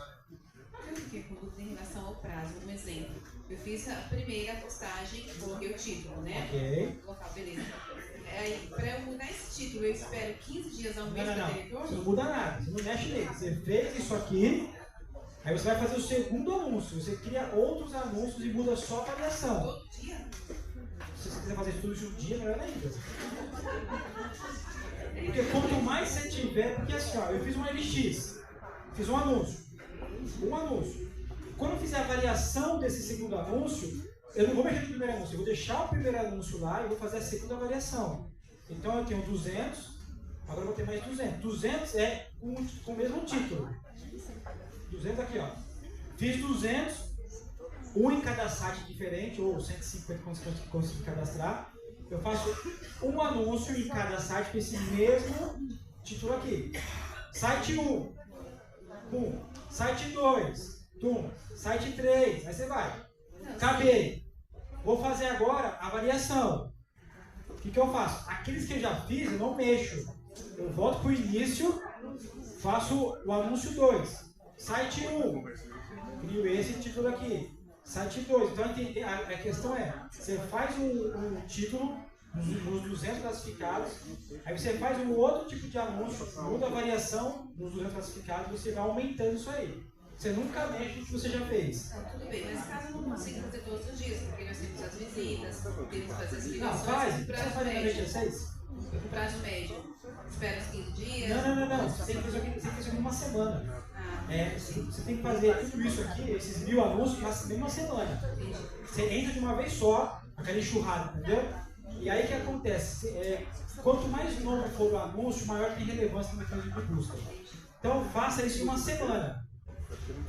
Porque quando tem relação ao prazo, um exemplo, eu fiz a primeira postagem, coloquei o título, né? Ok. Local, beleza. Aí, para eu mudar esse título, eu espero 15 dias ao mês para ter retorno? Você não muda nada, você não mexe nele. Você fez isso aqui, aí você vai fazer o segundo anúncio. Você cria outros anúncios e muda só a variação. Todo dia? Se você quiser fazer tudo isso um dia, melhor ainda. Porque quanto mais você tiver, porque assim, ó, eu fiz um LX, fiz um anúncio. Quando eu fizer a variação desse segundo anúncio, eu não vou mexer no primeiro anúncio, eu vou deixar o primeiro anúncio lá e vou fazer a segunda variação. Então eu tenho 200, agora eu vou ter mais 200. 200 é com o mesmo título. 200 aqui, ó. Fiz 200, um em cada site diferente, ou 150 conseguir cadastrar. Eu faço um anúncio em cada site com esse mesmo título aqui. Site 1, pum. Site 2, pum. Site 3, aí você vai. Acabei. Vou fazer agora a variação. O que eu faço? Aqueles que eu já fiz, eu não mexo. Eu volto para o início, faço o anúncio 2. Site 1, crio esse título aqui. Site 2. Então a questão é, você faz um título nos 200 classificados, aí você faz um outro tipo de anúncio, muda a variação nos 200 classificados, você vai aumentando isso aí. Você nunca mexe no que você já fez. Não, tudo bem, mas caso eu não consiga fazer todos os dias, porque nós temos as visitas, temos que fazer as Não, ligações, faz. com Você prazo faz na médio. média 6? Com prazo médio. Espera uns 15 dias. Não. Você tem que fazer isso aqui em uma semana. Ah, Você tem que fazer tudo isso aqui, esses 1000 anúncios, na mesma semana. Você entra de uma vez só, aquela enxurrada, entendeu? E aí o que acontece? Quanto mais novo for o anúncio, maior tem relevância no mecanismo de busca. Então faça isso em uma semana.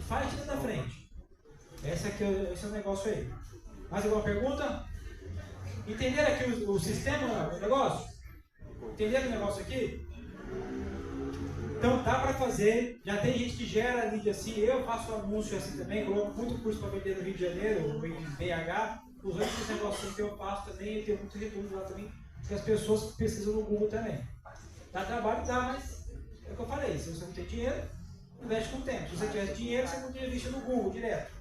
Faz tira da frente. Esse é o negócio aí. Mais alguma pergunta? Entenderam aqui o sistema, o negócio? Entenderam o negócio aqui? Então dá para fazer, já tem gente que gera lead assim, eu faço anúncio assim também, coloco muito curso para vender no Rio de Janeiro, ou em BH, usando esse negócio que eu faço também, eu tenho muito retorno lá também, porque as pessoas pesquisam no Google também. Dá trabalho, dá, mas é o que eu falei, se você não tem dinheiro, investe com tempo. Se você tivesse dinheiro, você podia investir no Google direto.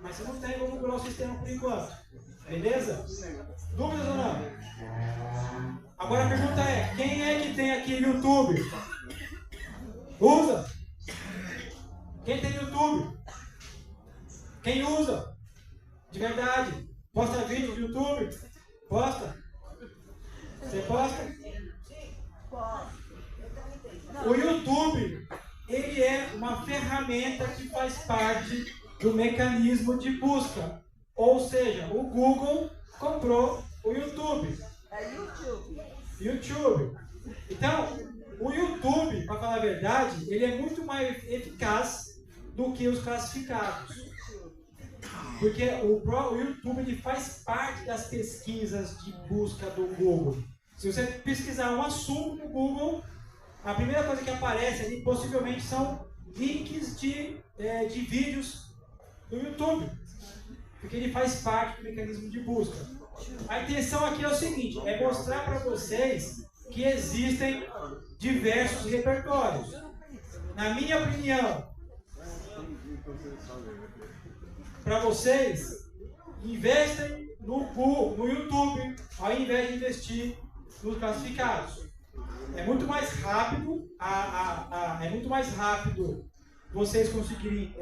Mas você não tem, vamos mudar o sistema por enquanto. Beleza? Dúvidas ou não? Agora a pergunta é, quem é que tem aqui YouTube? Usa? Quem tem YouTube? Quem usa? De verdade? Posta vídeo no YouTube? Posta? Você posta? O YouTube, ele é uma ferramenta que faz parte do mecanismo de busca. Ou seja, o Google comprou o YouTube. É YouTube. YouTube. Então, o YouTube, para falar a verdade, ele é muito mais eficaz do que os classificados. Porque o YouTube ele faz parte das pesquisas de busca do Google. Se você pesquisar um assunto no Google, a primeira coisa que aparece ali possivelmente são links de vídeos do YouTube. Porque ele faz parte do mecanismo de busca. A intenção aqui é o seguinte, é mostrar para vocês que existem diversos repertórios. Na minha opinião, para vocês, investem no Google, no YouTube, ao invés de investir nos classificados. É muito mais rápido, vocês conseguirem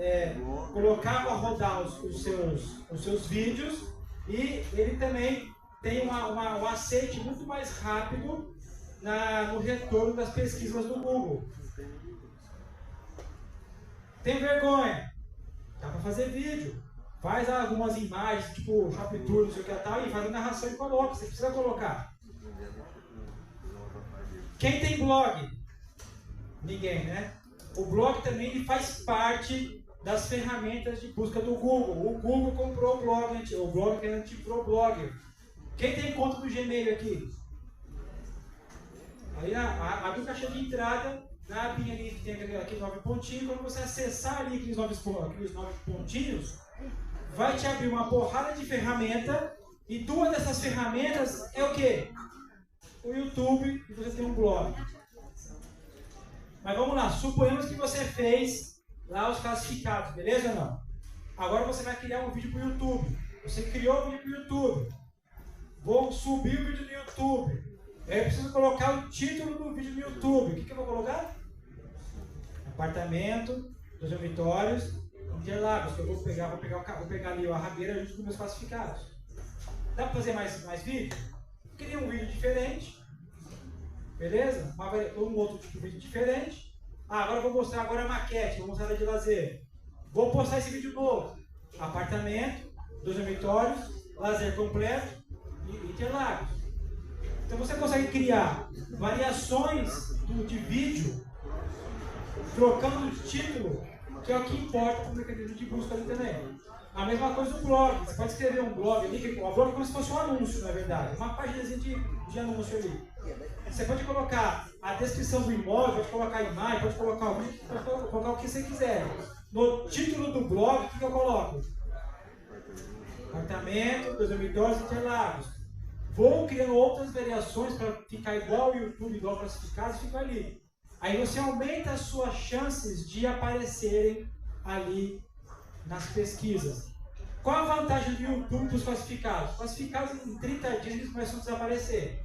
colocar para rodar os seus vídeos, e ele também tem um aceite muito mais rápido no retorno das pesquisas do Google. Tem vergonha? Dá para fazer vídeo. Faz algumas imagens, tipo Shop Tour, não sei o que tal, e faz a narração e coloca. Você precisa colocar. Quem tem blog? Ninguém, né? O blog também ele faz parte das ferramentas de busca do Google. O Google comprou o blog que antes comprou o Blogger. Quem tem conta do Gmail aqui? Aí abre o caixa de entrada, na abinha ali tem aquele 9 pontinhos. Quando você acessar ali aqueles 9 pontinhos, vai te abrir uma porrada de ferramenta, e duas dessas ferramentas é o quê? O YouTube, e você tem um blog. Mas vamos lá, suponhamos que você fez lá os classificados, beleza ou não? Agora você vai criar um vídeo para o YouTube. Você criou o vídeo para o YouTube. Vou subir o vídeo no YouTube. Aí eu preciso colocar o título do vídeo no YouTube. O que eu vou colocar? Apartamento, 2 dormitórios, Interlagos. Eu vou pegar ali a rabeira junto com meus classificados. Dá para fazer mais vídeo? Cria um vídeo diferente. Beleza? Um outro tipo de vídeo diferente. Agora eu vou mostrar a maquete, vou mostrar a de lazer. Vou postar esse vídeo novo. Apartamento, 2 dormitórios, lazer completo e Interlagos. Então você consegue criar variações de vídeo, trocando o título, que é o que importa para o mecanismo de busca ali também. A mesma coisa no blog. Você pode escrever um blog ali, que o blog é como se fosse um anúncio, na verdade. Uma página de anúncio ali. Você pode colocar a descrição do imóvel, pode colocar a imagem, pode colocar o vídeo, pode colocar o que você quiser. No título do blog, o que eu coloco? Apartamento, 2 dormitórios e Interlagos. Vou criando outras variações para ficar igual ao YouTube, igual classificados, fica ali. Aí você aumenta as suas chances de aparecerem ali nas pesquisas. Qual a vantagem do YouTube para os classificados? Classificados em 30 dias eles começam a desaparecer.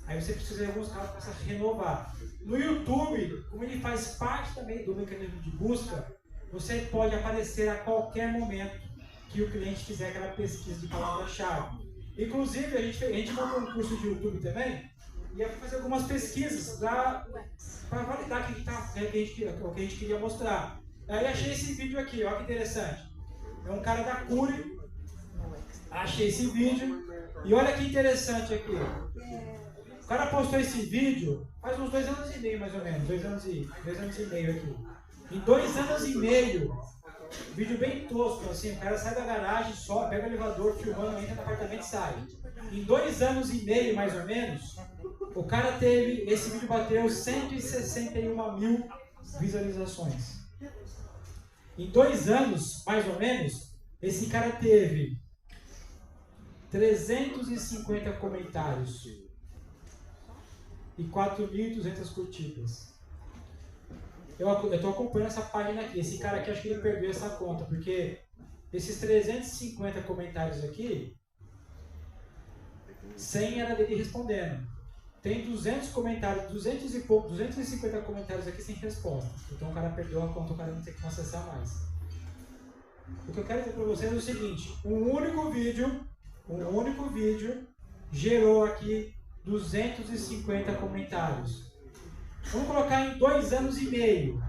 Aí você precisa, em alguns casos, começar a renovar. No YouTube, como ele faz parte também do mecanismo de busca, você pode aparecer a qualquer momento que o cliente fizer aquela pesquisa de palavra-chave. Inclusive, a gente montou um curso de YouTube também, e ia fazer algumas pesquisas para validar o que a gente queria mostrar. Aí achei esse vídeo aqui, olha que interessante. É um cara da Cury. Achei esse vídeo. E olha que interessante aqui. O cara postou esse vídeo faz uns 2 anos e meio, mais ou menos. 2 anos e meio aqui. Em 2 anos e meio, vídeo bem tosco, assim, o cara sai da garagem, só pega o elevador, filmando, entra no apartamento e sai. Em 2 anos e meio, mais ou menos, o cara teve, esse vídeo bateu 161 mil visualizações. Em 2 anos, mais ou menos, esse cara teve 350 comentários e 4.200 curtidas. Eu estou acompanhando essa página aqui. Esse cara aqui, acho que ele perdeu essa conta, porque esses 350 comentários aqui, 100 era dele respondendo. Tem 200 comentários, 250 comentários aqui sem resposta. Então o cara perdeu a conta, o cara não tem como acessar mais. O que eu quero dizer para vocês é o seguinte: um único vídeo gerou aqui 250 comentários. Vamos colocar em 2 anos e meio.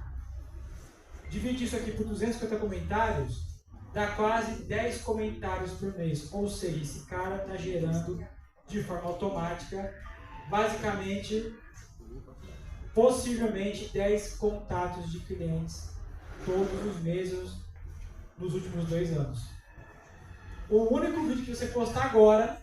Dividir isso aqui por 250 comentários, dá quase 10 comentários por mês. Ou seja, esse cara está gerando de forma automática, basicamente, possivelmente 10 contatos de clientes todos os meses nos últimos 2 anos. O único vídeo que você postar agora,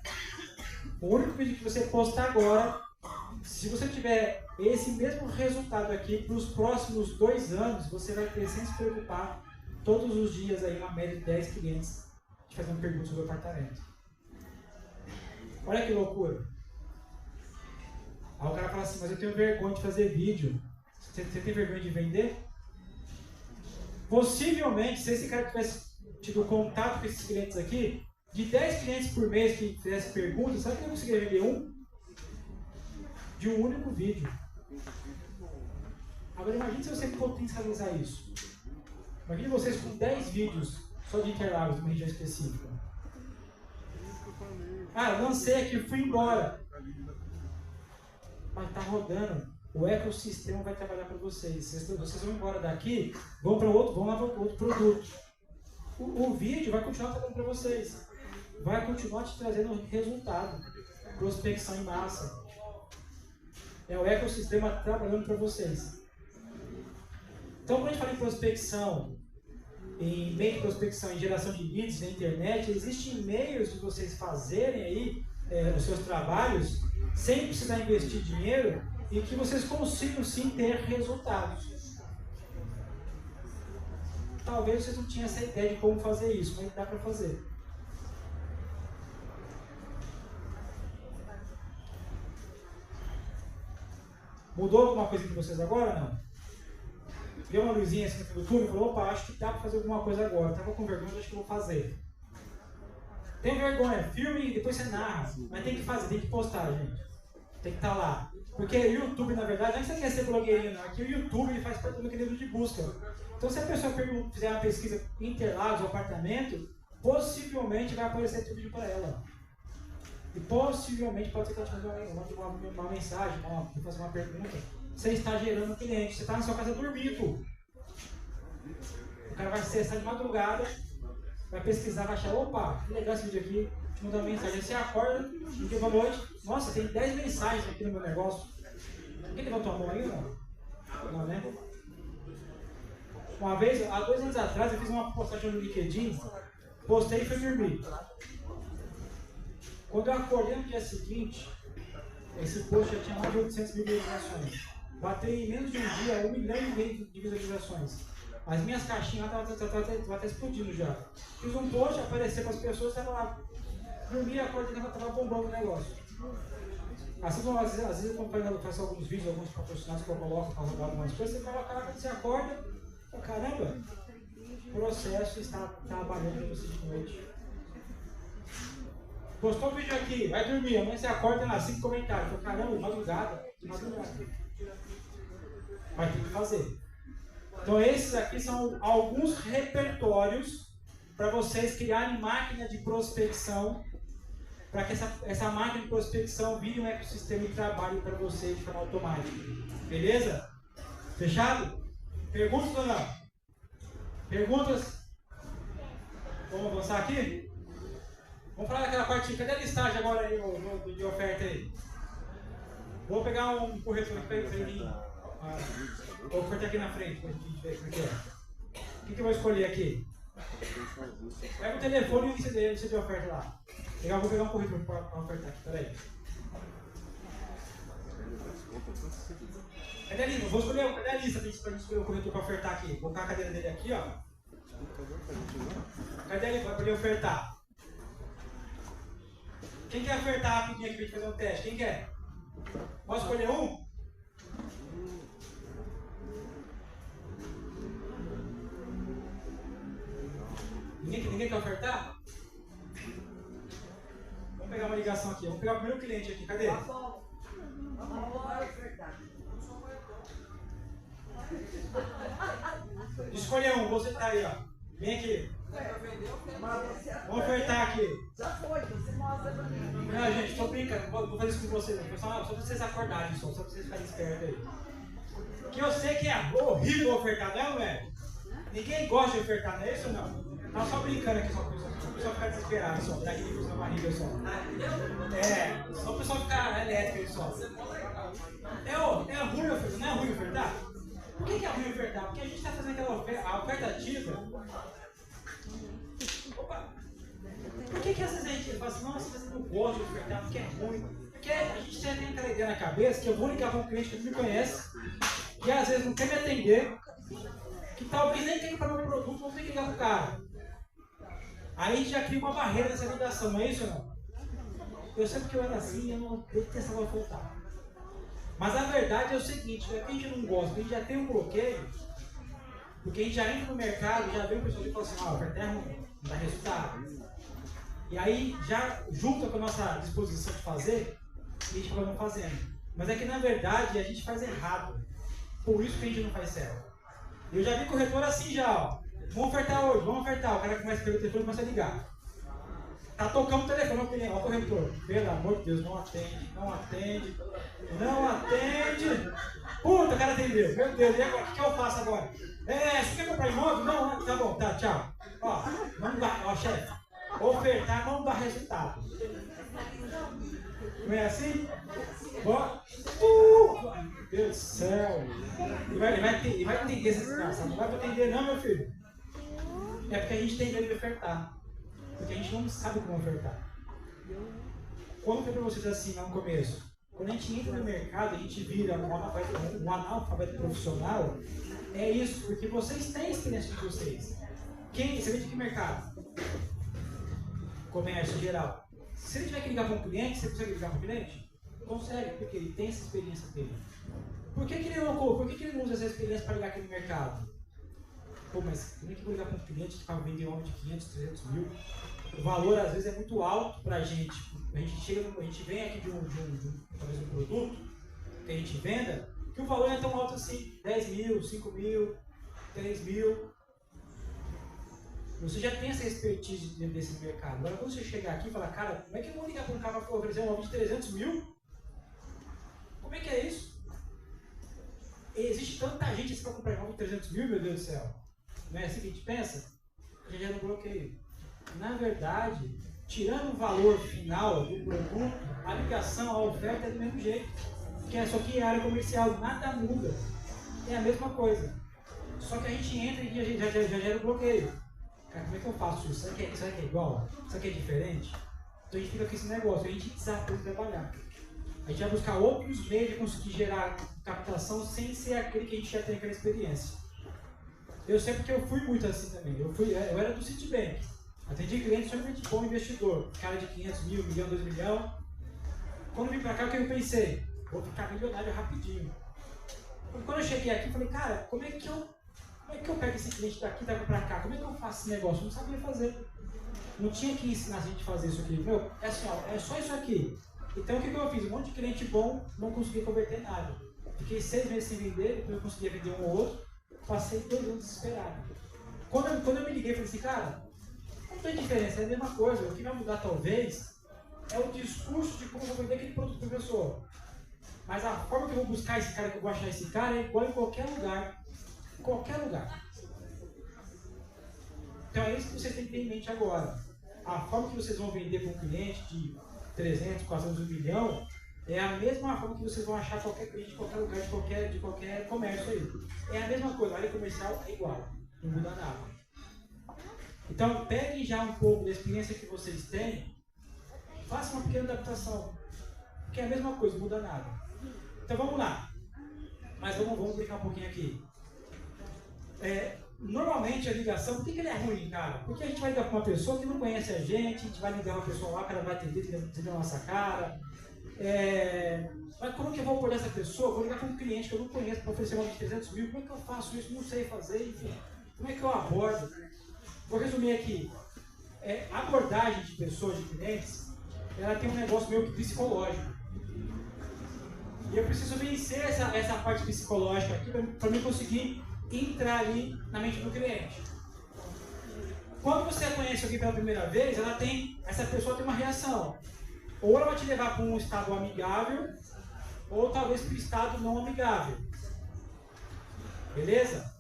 se você tiver esse mesmo resultado aqui para os próximos 2 anos, você vai ter, sem se preocupar, todos os dias aí uma média de 10 clientes te fazendo perguntas sobre o apartamento. Olha que loucura. Aí o cara fala assim, mas eu tenho vergonha de fazer vídeo. Você tem vergonha de vender? Possivelmente, se esse cara tivesse tido contato com esses clientes aqui, de 10 clientes por mês que fizesse perguntas, sabe que ele conseguiria vender um? De um único vídeo. Agora imagine se você potencializar isso. Imagine vocês com 10 vídeos só de Interlagos, de uma região específica. Ah, lancei aqui, fui embora. Mas está rodando. O ecossistema vai trabalhar para vocês. Vocês vão embora daqui, vão lá para outro produto. O vídeo vai continuar trabalhando para vocês. Vai continuar te trazendo resultado. Prospecção em massa. É o ecossistema trabalhando para vocês. Então, quando a gente fala em prospecção, em meio de prospecção, em geração de leads na internet, existem meios de vocês fazerem aí os seus trabalhos sem precisar investir dinheiro e que vocês consigam sim ter resultados. Talvez vocês não tinham essa ideia de como fazer isso, mas dá para fazer. Mudou alguma coisa com vocês agora, não? Deu uma luzinha assim no fundo do túnel e falou, opa, acho que dá para fazer alguma coisa agora. Estava com vergonha, acho que vou fazer. Tem vergonha, filme e depois você narra. Mas tem que fazer, tem que postar, gente. Tem que estar lá. Porque o YouTube, na verdade, não é que você quer ser blogueirinho, não. Aqui o YouTube ele faz parte do mecanismo de busca. Então se a pessoa fizer uma pesquisa Interlagos ou apartamento, possivelmente vai aparecer esse vídeo para ela. E possivelmente pode ser que ela te mande uma mensagem, fazer uma pergunta. Você está gerando um cliente, você está na sua casa dormindo. O cara vai acessar de madrugada, vai pesquisar, vai achar, opa, que legal esse vídeo aqui, te mandar uma mensagem. Aí você acorda, no dia da noite, nossa, tem 10 mensagens aqui no meu negócio. Alguém levantou a mão aí ou não? Não, né? Uma vez, há 2 anos atrás, eu fiz uma postagem no LinkedIn, postei e fui dormir. Quando eu acordei no dia seguinte, esse post já tinha mais de 800 mil visualizações. Bateu em menos de um dia 1,5 milhão de visualizações. As minhas caixinhas estavam até explodindo já. Fiz um post, apareceu para as pessoas, estava lá. Dormi, acordei, estava bombando o negócio. Assim como às vezes eu faço alguns vídeos, alguns patrocinados que eu coloco para rodar algumas coisas, você fala, caraca, você acorda, caramba, o processo está trabalhando para você de noite. Postou um vídeo aqui, vai dormir, amanhã você acorda lá, 5 comentários. Fala, caramba, de madrugada. Mas tem que fazer. Então esses aqui são alguns repertórios para vocês criarem máquina de prospecção, para que essa máquina de prospecção vire um ecossistema e trabalhe para vocês de forma automática. Beleza? Fechado? Perguntas ou não? Perguntas? Vamos avançar aqui? Vamos falar daquela parte. Cadê a listagem agora aí de oferta aí? Vou pegar um corretor aqui para mim. Vou ofertar aqui na frente para a gente ver o que é. O que eu vou escolher aqui? Pega o telefone e o lista de oferta lá. Vou pegar um corretor para ofertar aqui. Peraí. Cadê a lista? Cadê a lista para a gente escolher o corretor para ofertar aqui? Vou colocar a cadeira dele aqui, ó. Cadê ele para poder ofertar? Quem quer ofertar rapidinho aqui para a gente fazer um teste? Quem quer? Posso escolher um? Ninguém quer ofertar? Vamos pegar uma ligação aqui. Vamos pegar o primeiro cliente aqui. Cadê? Escolha um. Você tá aí, ó. Vem aqui. Vamos ofertar aqui. Já foi, você mostra pra mim. Não, gente, tô brincando. Vou fazer isso com vocês. Só pra vocês acordarem, só pra vocês ficarem espertos aí. Que eu sei que é horrível ofertar, não é? Ninguém gosta de ofertar, não é isso ou não? Tá só brincando aqui, só o pessoal ficar desesperado, só. Dá aquele curso na barriga só. Só o pessoal ficar elétrico aí só. É ruim ofertar, não é ruim ofertar? Por que é ruim ofertar? Porque a gente tá fazendo aquela oferta, a oferta ativa. Opa! ideia na cabeça que eu vou ligar para um cliente que não me conhece, que às vezes não quer me atender, que talvez nem tenha para meu produto, vou ter que ligar para o cara. Aí a gente já cria uma barreira nessa ligação, não é isso ou não? Eu sei porque eu era assim, eu não detestava voltar. Mas a verdade é o seguinte, não é que a gente não gosta, a gente já tem um bloqueio, porque a gente já entra no mercado, já vê o pessoal que fala assim, a oferta é ruim, não dá resultado. E aí já junta com a nossa disposição de fazer, e a gente acaba não fazendo. Mas é que na verdade a gente faz errado. Por isso que a gente não faz certo. Eu já vi corretor assim já, ó. Vamos ofertar hoje, vamos ofertar. O cara começa a pegar o telefone e começa a ligar. Tá tocando o telefone, ó, corretor. Pelo amor de Deus, não atende, não atende, não atende. Puta, o cara atendeu. Meu Deus, e agora? O que eu faço agora? Você quer comprar imóvel? Não, tá bom, tá, tchau. Ó, não dá, ó, chefe. Ofertar não dá resultado. Não é assim? Ó, meu Deus do céu. E vai entender essa situação. Não vai entender não, meu filho. É porque a gente tem medo de ofertar. Porque a gente não sabe como ofertar. Quando eu falei para vocês assim no começo, quando a gente entra no mercado, a gente vira um analfabeto profissional, é isso, porque vocês têm experiência de vocês. Você vem de que mercado? Comércio geral. Se ele tiver que ligar para um cliente, você consegue ligar para um cliente? Consegue, porque ele tem essa experiência dele. Por que ele não usa essa experiência para ligar aqui no mercado? Pô, mas como é que eu vou ligar para um cliente que vai vender um homem de 500, 300 mil? O valor às vezes é muito alto para a gente. A gente vem aqui talvez um produto que a gente venda, que o valor é tão alto assim, 10 mil, 5 mil, 3 mil. Você já tem essa expertise dentro desse mercado. Agora quando você chegar aqui e falar, cara, como é que eu vou ligar para um cara para oferecer um homem de 300 mil? Como é que é isso? Existe tanta gente assim para comprar imóvel de 300 mil, meu Deus do céu. Não é assim que a gente pensa? A gente já não bloqueia. Na verdade, tirando o valor final do produto, a ligação, a oferta é do mesmo jeito. Porque só que é área comercial, nada muda. É a mesma coisa. Só que a gente entra e a gente já gera o bloqueio. Cara, como é que eu faço isso? Será que é igual? Será que é diferente? Então a gente fica com esse negócio, a gente desaprende a trabalhar. A gente vai buscar outros meios de conseguir gerar captação sem ser aquele que a gente já tem aquela experiência. Eu sei porque eu fui muito assim também. Eu era do Citibank. Atendi cliente somente bom investidor. Cara de 500 mil, 1 milhão, 2 milhões. Quando eu vim pra cá, o que eu pensei? Vou ficar milionário rapidinho. Quando eu cheguei aqui, eu falei, cara, como é que eu pego esse cliente daqui e pra cá? Como é que eu faço esse negócio? Eu não sabia fazer. Não tinha que ensinar a gente a fazer isso aqui. Meu, é assim, ó, é só isso aqui. Então o que eu fiz? Um monte de cliente bom, não consegui converter nada. Fiquei 6 meses sem vender, depois eu conseguia vender um ou outro. Passei 2 anos desesperado. Quando eu me liguei, eu falei assim, cara, não tem diferença, é a mesma coisa. O que vai mudar talvez é o discurso de como eu vou vender aquele produto para a pessoa. Mas a forma que eu vou buscar esse cara, que eu vou achar esse cara, é igual em qualquer lugar. Qualquer lugar. Então é isso que vocês têm que ter em mente agora. A forma que vocês vão vender para um cliente de 300, 400, 1 milhão é a mesma forma que vocês vão achar qualquer cliente de qualquer lugar, de qualquer comércio aí. É a mesma coisa, a área comercial é igual, não muda nada. Então peguem já um pouco da experiência que vocês têm, façam uma pequena adaptação, porque é a mesma coisa, não muda nada. Então vamos lá, mas vamos brincar um pouquinho aqui. Normalmente a ligação, por que ela é ruim, cara? Porque a gente vai ligar para uma pessoa que não conhece a gente vai ligar uma pessoa lá, o cara vai atender a nossa cara. Mas como que eu vou apoiar essa pessoa? Vou ligar para um cliente que eu não conheço para oferecer mais de 300 mil. Como é que eu faço isso? Não sei fazer, enfim. Como é que eu abordo? Vou resumir aqui. A abordagem de pessoas, de clientes, ela tem um negócio meio que psicológico. E eu preciso vencer essa parte psicológica aqui para mim conseguir entrar ali na mente do cliente. Quando você conhece alguém pela primeira vez, essa pessoa tem uma reação. Ou ela vai te levar para um estado amigável, ou talvez para um estado não amigável. Beleza?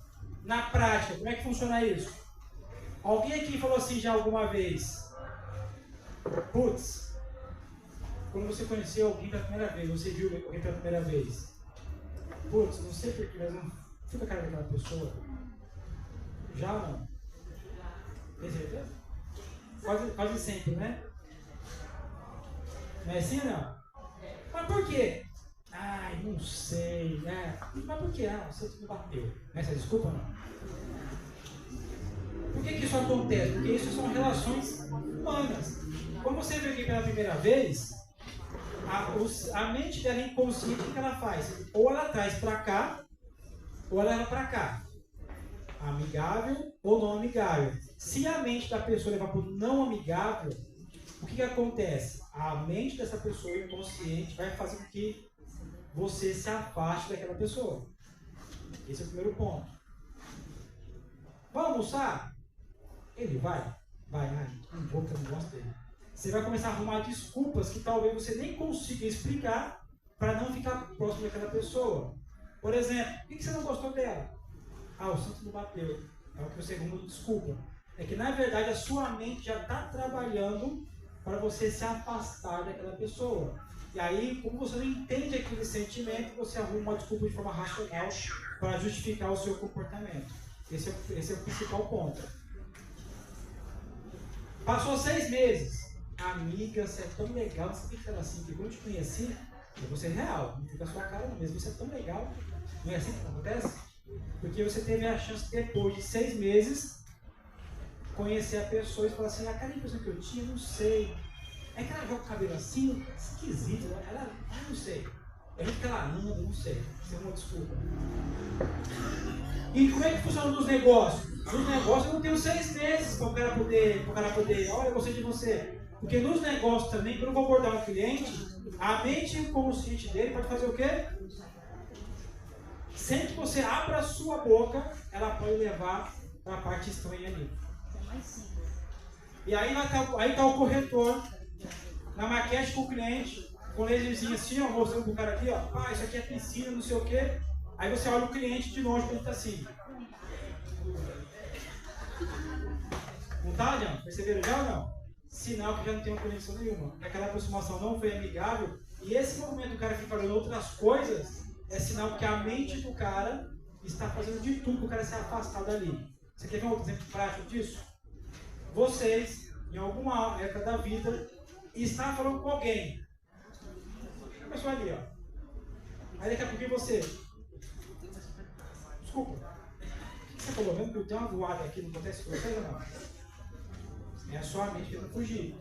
Na prática, como é que funciona isso? Alguém aqui falou assim já alguma vez? Putz, quando você conheceu alguém pela primeira vez, você viu alguém pela primeira vez? Putz, não sei porquê, mas não fica a cara daquela pessoa. Já ou não? Tem certeza? Quase sempre, né? Não é assim ou não? Mas por quê? Ai, não sei, né? Mas por que não? Você não bateu. Essa desculpa não. Por que isso acontece? Porque isso são relações humanas. Quando você vê aqui pela primeira vez, a mente dela é inconsciente, o que ela faz? Ou ela traz para cá, ou ela leva para cá. Amigável ou não amigável. Se a mente da pessoa levar para o não amigável, o que acontece? A mente dessa pessoa inconsciente vai fazer com que você se afaste daquela pessoa. Esse é o primeiro ponto. Vamos almoçar? Ele vai? Vai, não vou porque eu não gosto dele. Você vai começar a arrumar desculpas que talvez você nem consiga explicar para não ficar próximo daquela pessoa. Por exemplo, por que você não gostou dela? O santo não bateu. É o que você arruma de desculpa. É que na verdade a sua mente já está trabalhando para você se afastar daquela pessoa. E aí, como você não entende aquele sentimento, você arruma uma desculpa de forma racional para justificar o seu comportamento. Esse é o principal ponto. Passou 6 meses. Amiga, você é tão legal, você fica assim, que quando eu te conheci, você é real, não fica a sua cara não, mesmo você é tão legal. Não é assim que acontece? Porque você teve a chance, depois de 6 meses, conhecer a pessoa e falar assim, aquela impressão que eu tinha, não sei. É que ela joga o cabelo assim, esquisito, ela não sei. É que ela anda, não sei. Isso é uma desculpa. E como é que funciona nos negócios? Nos negócios eu não tenho 6 meses para o cara poder, olha, eu gostei de você. Porque nos negócios também, quando eu vou abordar um cliente, a mente inconsciente dele pode fazer o quê? Sempre que você abre a sua boca, ela pode levar para a parte estranha ali. E aí está o corretor, na maquete com o cliente, com o laserzinho assim, ó, mostrando para o cara aqui, ó, isso aqui é piscina, não sei o quê. Aí você olha o cliente de longe, quando ele está assim. Não tá, Leão? Perceberam já ou não? Sinal que já não tem uma conexão nenhuma. Que aquela aproximação não foi amigável. E esse movimento do cara ficar olhando outras coisas é sinal que a mente do cara está fazendo de tudo para o cara se afastar dali. Você quer ver um outro exemplo prático disso? Vocês, em alguma época da vida, estavam falando com alguém. A pessoa ali, ó. Aí daqui a pouquinho você... Desculpa. O que você falou mesmo? Que eu tenho uma voada aqui, não acontece com você ou não? É a sua mente tentando fugir.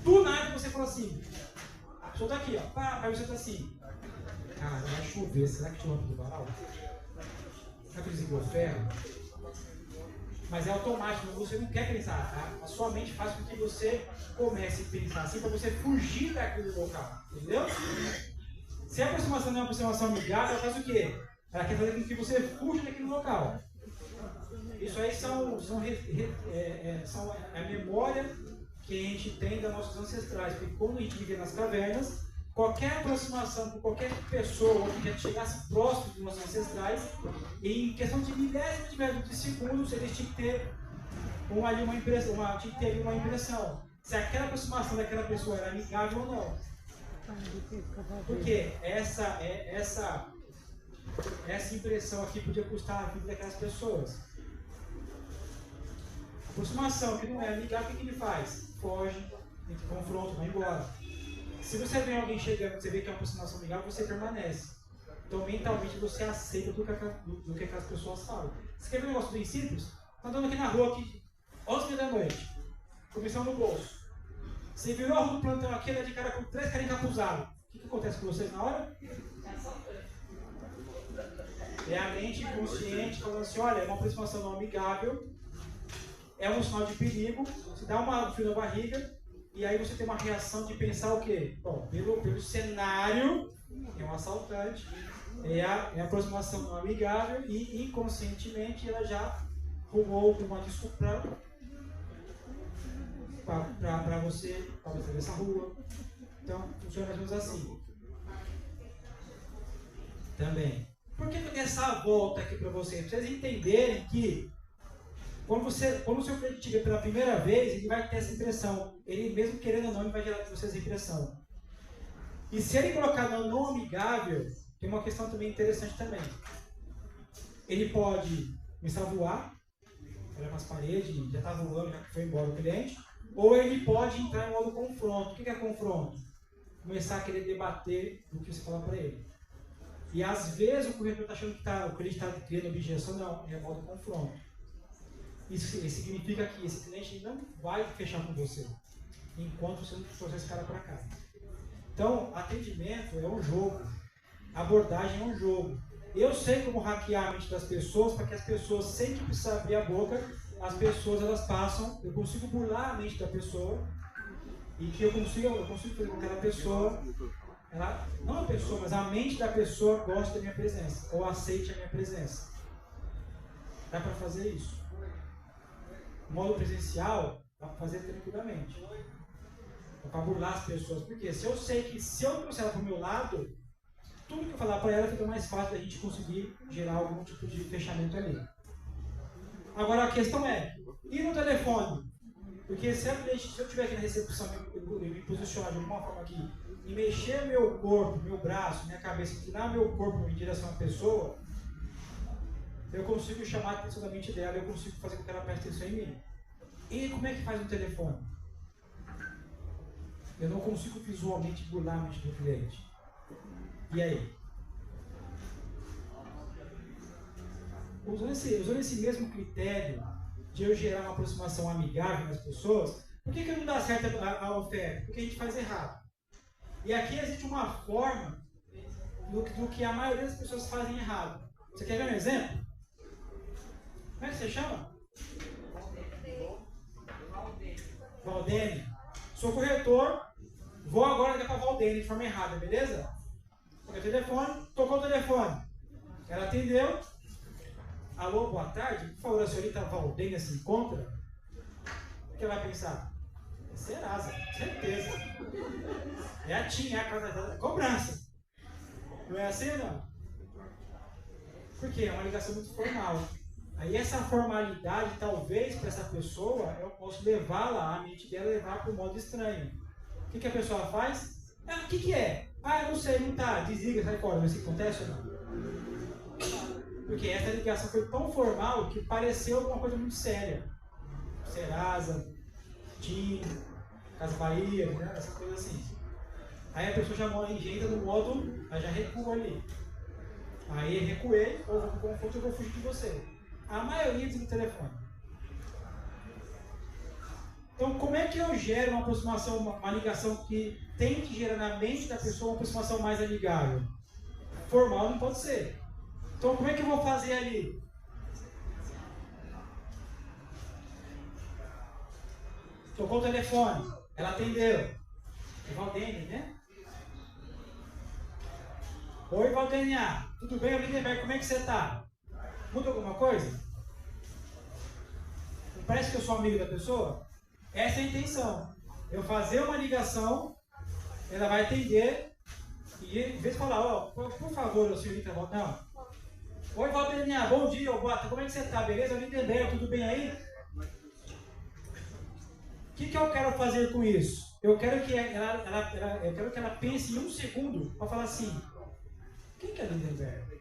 Do nada você fala assim, a pessoa tá aqui, ó. Aí você tá assim, cara, vai chover, será que tinha do varal? Será que desligou o ferro? Mas é automático, você não quer pensar, tá? A sua mente faz com que você comece a pensar assim para você fugir daquele local, entendeu? Se a aproximação não é uma aproximação amigável, ela faz o quê? Ela quer fazer com que você fuja daquele local. Isso aí são a memória que a gente tem das nossas ancestrais. Porque quando a gente vivia nas cavernas, qualquer aproximação com qualquer pessoa que já chegasse próximo dos nossos ancestrais, em questão de milésimos de segundos, eles tinham que ter uma impressão. Se aquela aproximação daquela pessoa era amigável ou não. Porque essa impressão aqui podia custar a vida daquelas pessoas. Aproximação que não é amigável, o que ele faz? Foge, entra em confronto, vai embora. Se você vê alguém chegando, você vê que é uma aproximação amigável, você permanece. Então mentalmente você aceita do que aquelas pessoas falam. Você quer ver um negócio bem simples? Está andando aqui na rua, aqui, 11h da noite, comissão no bolso. Você virou a rua do plantão aqui, ela de cara com 3 caras encapuzados. O que acontece com vocês na hora? É a mente inconsciente falando assim, olha, é uma aproximação não amigável, é um sinal de perigo, você dá um frio na barriga, e aí você tem uma reação de pensar o quê? Bom, pelo cenário, é um assaltante, é a aproximação não amigável, e inconscientemente ela já arrumou uma desculpa para você atravessar a rua. Então, funciona mais ou menos assim. Também. Por que eu dei essa volta aqui para vocês? Para vocês entenderem que quando o seu cliente te vê pela primeira vez, ele vai ter essa impressão. Ele mesmo querendo ou não, ele vai gerar para vocês essa impressão. E se ele colocar no não amigável, tem uma questão também interessante também. Ele pode começar a voar, olhar para as paredes, já está voando, já foi embora o cliente. Ou ele pode entrar em modo confronto. O que é confronto? começar a querer debater o que você fala para ele. E às vezes o corretor está achando que o cliente está criando objeção, não, é modo de confronto. Isso significa que esse cliente não vai fechar com você enquanto você não trouxer esse cara para cá. Então, atendimento é um jogo, abordagem é um jogo. Eu sei como hackear a mente das pessoas para que as pessoas, sem que precisar abrir a boca, as pessoas elas passam, eu consigo burlar a mente da pessoa e que eu consigo fazer com que aquela pessoa, não a pessoa, mas a mente da pessoa goste da minha presença ou aceite a minha presença. Dá para fazer isso. No modo presencial, dá para fazer tranquilamente. Dá para burlar as pessoas. Porque se eu sei que se eu trouxer ela para o meu lado, tudo que eu falar para ela fica mais fácil da gente conseguir gerar algum tipo de fechamento ali. Agora a questão é, e no telefone? Porque se eu estiver aqui na recepção e me posicionar de alguma forma aqui e mexer meu corpo, meu braço, minha cabeça, inclinar meu corpo em direção à pessoa, eu consigo chamar a atenção da mente dela, eu consigo fazer com que ela preste atenção em mim. E como é que faz no telefone? Eu não consigo visualmente burlar a mente do cliente. E aí? Usando esse mesmo critério de eu gerar uma aproximação amigável nas pessoas, por que não dá certo a oferta? Porque a gente faz errado. E aqui existe uma forma do que a maioria das pessoas fazem errado. Você quer ver um exemplo? Como é que você chama? Valdene. Sou corretor, vou agora ligar para a Valdene de forma errada, beleza? Peguei o telefone, tocou o telefone. Ela atendeu. Alô, boa tarde. Por favor, a senhorita Valdene se encontra? O que ela vai pensar? É Serasa, certeza. É a TIM, é a casa da cobrança. Não é assim, não? Porque é uma ligação muito formal. Aí essa formalidade, talvez, para essa pessoa, eu posso levá-la, a mente dela, levar para o modo estranho. O que a pessoa faz? O que é? Eu não sei, não tá. Desliga, sai fora. Mas isso acontece ou não? Porque essa ligação foi tão formal que pareceu uma coisa muito séria. Serasa, TIM, Casa Bahia, né? Essas coisas assim. Aí a pessoa já entra no modo, aí já recua ali. Aí recuei, ou vou com confronto, eu vou fugir de você. A maioria desliga o telefone. Então, como é que eu gero uma aproximação, uma ligação que tem que gerar na mente da pessoa uma aproximação mais amigável? Formal não pode ser. Então, como é que eu vou fazer ali? Tocou o telefone, ela atendeu. É Valdene, né? Oi, Valdenia, tudo bem? Lindenberg, como é que você está? Muda alguma coisa? Parece que eu sou amigo da pessoa? Essa é a intenção. Eu fazer uma ligação, ela vai atender e em vez de falar, por favor, senhorita, não. Oi, Valdenia, bom dia, Bota, como é que você está? Beleza? Lindenberg, tudo bem aí? O que eu quero fazer com isso? Eu quero que ela pense em um segundo para falar assim, quem que é Lindenberg?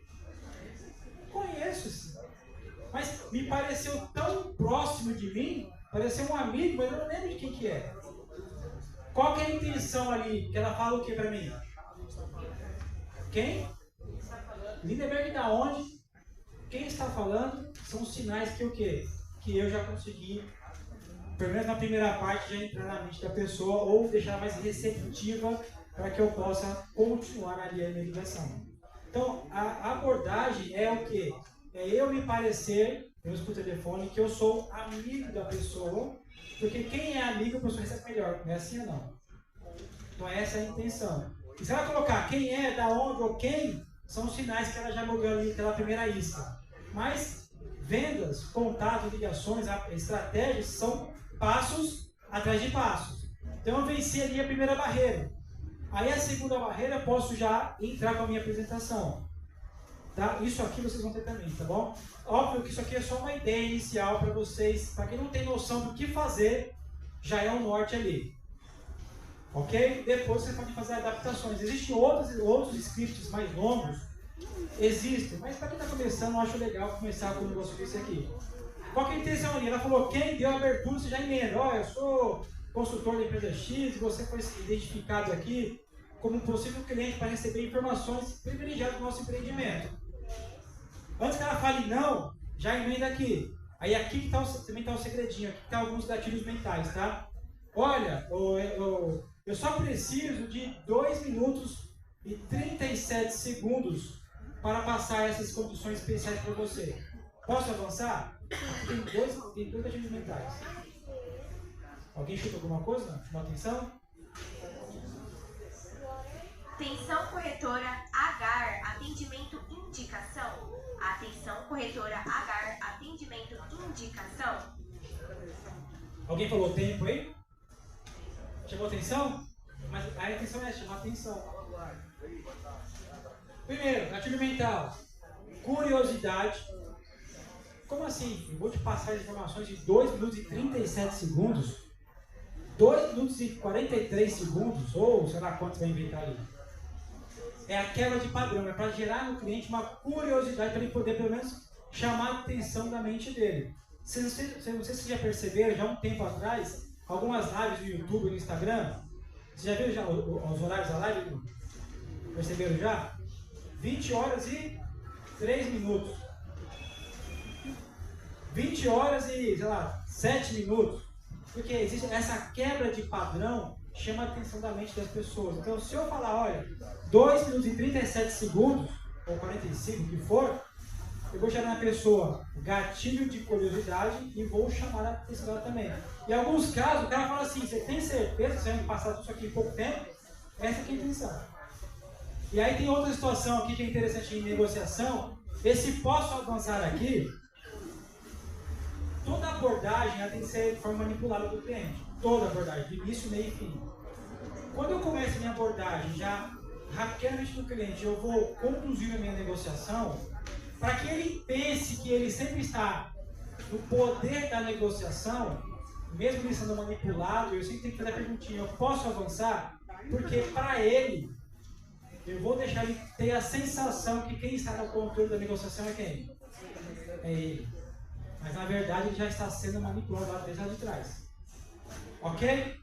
Conheço, mas me pareceu tão próximo de mim, pareceu um amigo, mas eu não lembro de quem que é. Qual que é a intenção ali? Que ela fala o que para mim? Quem? Lindenberg da onde? Quem está falando? São sinais que o quê? Que eu já consegui, pelo menos na primeira parte, já entrar na mente da pessoa ou deixar mais receptiva para que eu possa continuar ali a minha ligação. Então, a abordagem é o quê? É eu me parecer, mesmo por telefone, que eu sou amigo da pessoa, porque quem é amigo, a pessoa recebe melhor. Não é assim ou não? Então, essa é a intenção. E se ela colocar quem é, da onde ou quem, são os sinais que ela já morreu ali pela primeira isca. Mas, vendas, contatos, ligações, estratégias são passos atrás de passos. Então, eu venci ali a primeira barreira. Aí a segunda barreira eu posso já entrar com a minha apresentação. Tá? Isso aqui vocês vão ter também, tá bom? Óbvio que isso aqui é só uma ideia inicial para vocês, para quem não tem noção do que fazer, já é um norte ali. Ok? Depois você pode fazer adaptações. Existem outros scripts mais longos, existem, mas para quem está começando, eu acho legal começar com um negócio desse aqui. Qual que é a intenção ali? Ela falou, quem deu a abertura, você já emenda. Eu sou consultor da empresa X, você foi identificado aqui como um possível cliente para receber informações privilegiadas do nosso empreendimento. Antes que ela fale não, já emenda aqui. Aí aqui que também está o segredinho, aqui está alguns gatilhos mentais, tá? Olha, eu só preciso de 2 minutos e 37 segundos para passar essas condições especiais para você. Posso avançar? Tem dois gatilhos mentais. Alguém chuta alguma coisa? Chama atenção? Atenção corretora Agar, atendimento indicação. Atenção corretora Agar, atendimento indicação. Alguém falou tempo aí? Chamou atenção? Mas a atenção é chamar atenção. Primeiro, gatilho mental. Curiosidade. Como assim? Eu vou te passar as informações de 2 minutos e 37 segundos? 2 minutos e 43 segundos? Ou sei lá quanto vai inventar ali. É a quebra de padrão. É para gerar no cliente uma curiosidade para ele poder pelo menos chamar a atenção da mente dele. Não sei se vocês já perceberam, já há um tempo atrás, algumas lives no YouTube e no Instagram. Vocês já viram já os horários da live? Perceberam já? 20 horas e 3 minutos. 20 horas e, sei lá, 7 minutos. Porque existe essa quebra de padrão, chama a atenção da mente das pessoas. Então, se eu falar, olha, 2 minutos e 37 segundos, ou 45, o que for, eu vou gerar na pessoa gatilho de curiosidade e vou chamar a atenção dela também. Em alguns casos, o cara fala assim, você tem certeza que você vai me passar tudo isso aqui em pouco tempo? Essa aqui é a intenção. E aí tem outra situação aqui que é interessante em negociação. Esse posso avançar aqui, toda abordagem ela tem que ser de forma manipulada do cliente. Toda abordagem, de início, meio e fim. Quando eu começo a minha abordagem já rapidamente do cliente, eu vou conduzir a minha negociação para que ele pense que ele sempre está no poder da negociação, mesmo ele sendo manipulado, eu sempre tenho que fazer a perguntinha, eu posso avançar? Porque para ele, eu vou deixar ele ter a sensação que quem está no controle da negociação é quem? É ele. Mas na verdade ele já está sendo manipulado lá desde lá de trás. Ok?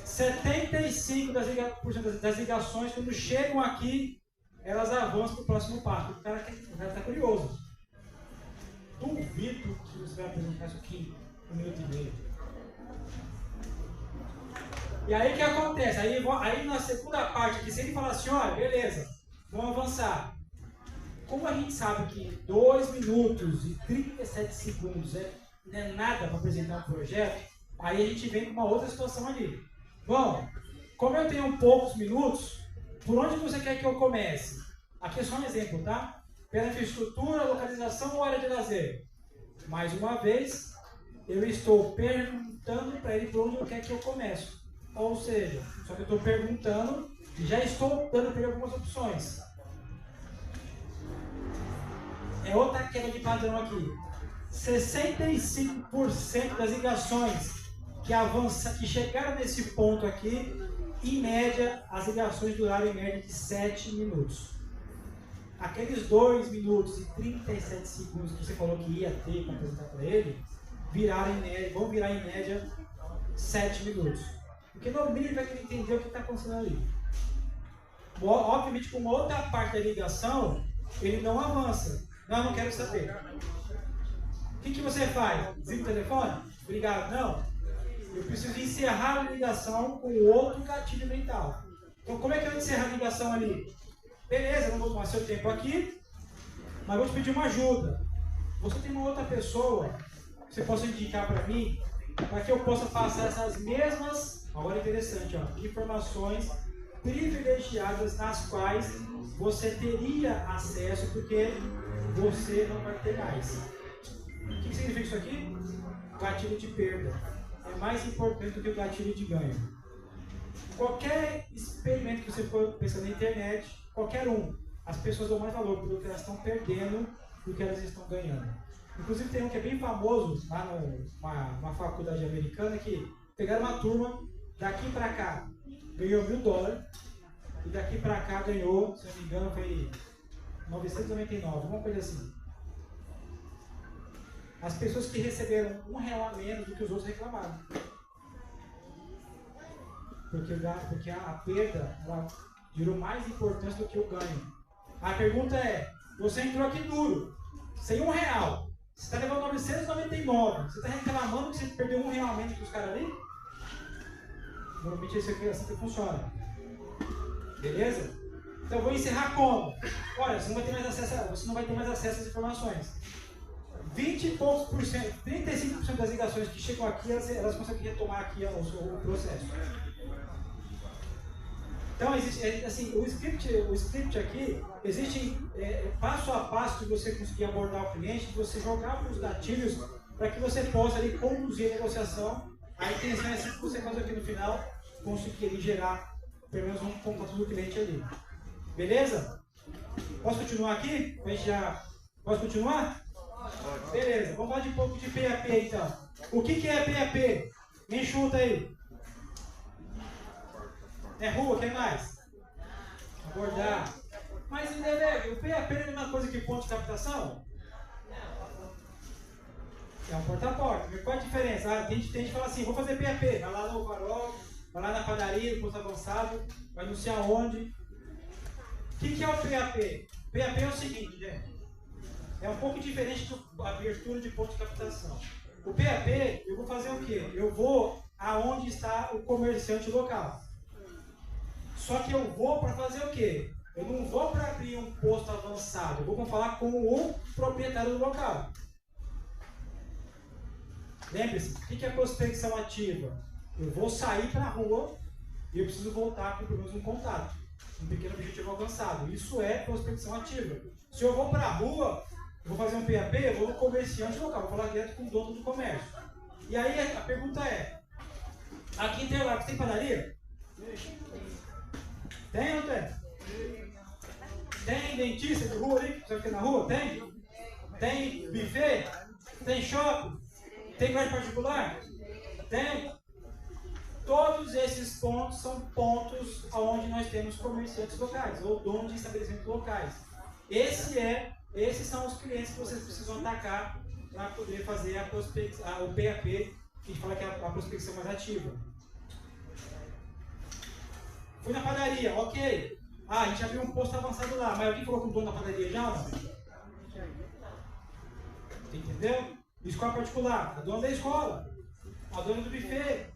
75% das ligações, quando chegam aqui, elas avançam para o próximo passo. O cara está curioso. Duvido que você vai apresentar isso aqui em 1 minuto e meio. E aí o que acontece? Aí na segunda parte aqui, se ele falar assim, olha, beleza, vamos avançar. Como a gente sabe que 2 minutos e 37 segundos não é nada para apresentar um projeto, aí a gente vem com uma outra situação ali. Bom, como eu tenho poucos minutos, por onde você quer que eu comece? Aqui é só um exemplo, tá? Pela infraestrutura, localização ou área de lazer. Mais uma vez, eu estou perguntando para ele por onde eu quero que eu comece. Ou seja, só que eu estou perguntando e já estou dando para ele algumas opções. É outra queda de padrão aqui. 65% das ligações que chegaram nesse ponto aqui, em média, as ligações duraram em média de 7 minutos. Aqueles 2 minutos e 37 segundos que você falou que ia ter para apresentar para ele, vão virar em média 7 minutos. Porque no mínimo ele vai querer entender o que está acontecendo ali. Obviamente, com uma outra parte da ligação, ele não avança. Não, eu não quero saber. O que você faz? Desliga o telefone? Obrigado. Não. Eu preciso encerrar a ligação com outro gatilho mental. Então, como é que eu encerro a ligação ali? Beleza, não vou tomar seu tempo aqui, mas vou te pedir uma ajuda. Você tem uma outra pessoa que você possa indicar para mim, para que eu possa passar essas mesmas, agora é interessante, informações privilegiadas nas quais você teria acesso, porque você não vai ter mais. O que significa isso aqui? Gatilho de perda. É mais importante do que o gatilho de ganho. Qualquer experimento que você for pensar na internet, qualquer um, as pessoas dão mais valor pelo que elas estão perdendo do que elas estão ganhando. Inclusive tem um que é bem famoso lá numa faculdade americana, que pegaram uma turma, daqui para cá ganhou $1.000 e daqui para cá ganhou, se não me engano, foi 999, alguma coisa assim. As pessoas que receberam R$1 a menos do que os outros reclamaram. porque a perda ela gerou mais importância do que o ganho. A pergunta é, você entrou aqui duro, sem R$1. Você está levando 999. Você está reclamando que você perdeu R$1 com os caras ali? Normalmente isso aqui é assim que funciona. Beleza? Então eu vou encerrar como? Olha, você não vai ter mais acesso às informações. 20 e poucos por cento, 35% das ligações que chegam aqui, elas conseguem retomar aqui o processo. Então, existe, assim, o script aqui, existe passo a passo de você conseguir abordar o cliente, de você jogar para os gatilhos para que você possa ali conduzir a negociação. A intenção é sempre que você faz aqui no final, conseguir gerar pelo menos um contato do cliente ali. Beleza? Posso continuar aqui? Posso continuar? Beleza, vamos falar de um pouco de PAP então. O que é PAP? Me enxuta aí. É rua, quem mais? Abordar. Mas o PAP é a mesma coisa que ponto de captação? É um porta a porta. Qual a diferença? Tem gente que fala assim, vou fazer PAP. Vai lá no farol, vai lá na padaria, no posto avançado, vai anunciar onde. O que é o PAP? PAP é o seguinte, gente. É um pouco diferente da abertura de ponto de captação. O PAP, eu vou fazer o quê? Eu vou aonde está o comerciante local. Só que eu vou para fazer o quê? Eu não vou para abrir um posto avançado. Eu vou para falar com o proprietário do local. Lembre-se, o que é prospecção ativa? Eu vou sair para a rua e eu preciso voltar com pelo menos um contato. Um pequeno objetivo alcançado. Isso é prospecção ativa. Se eu vou para a rua, eu vou fazer um PAP, eu vou no comerciante local, vou falar direto com o dono do comércio. E aí a pergunta é, aqui em Interlagos tem padaria? Tem ou não tem? Tem dentista de rua ali? Você fica na rua? Tem? Tem buffet? Tem shopping? Tem loja particular? Tem? Todos esses pontos são pontos onde nós temos comerciantes locais, ou donos de estabelecimentos locais. Esses são os clientes que vocês precisam atacar para poder fazer o PAP, que a gente fala que é a prospecção mais ativa. Fui na padaria, ok. A gente abriu um posto avançado lá, mas alguém falou com o dono da padaria já ou não? Entendeu? Escola particular, a dona da escola, a dona do buffet,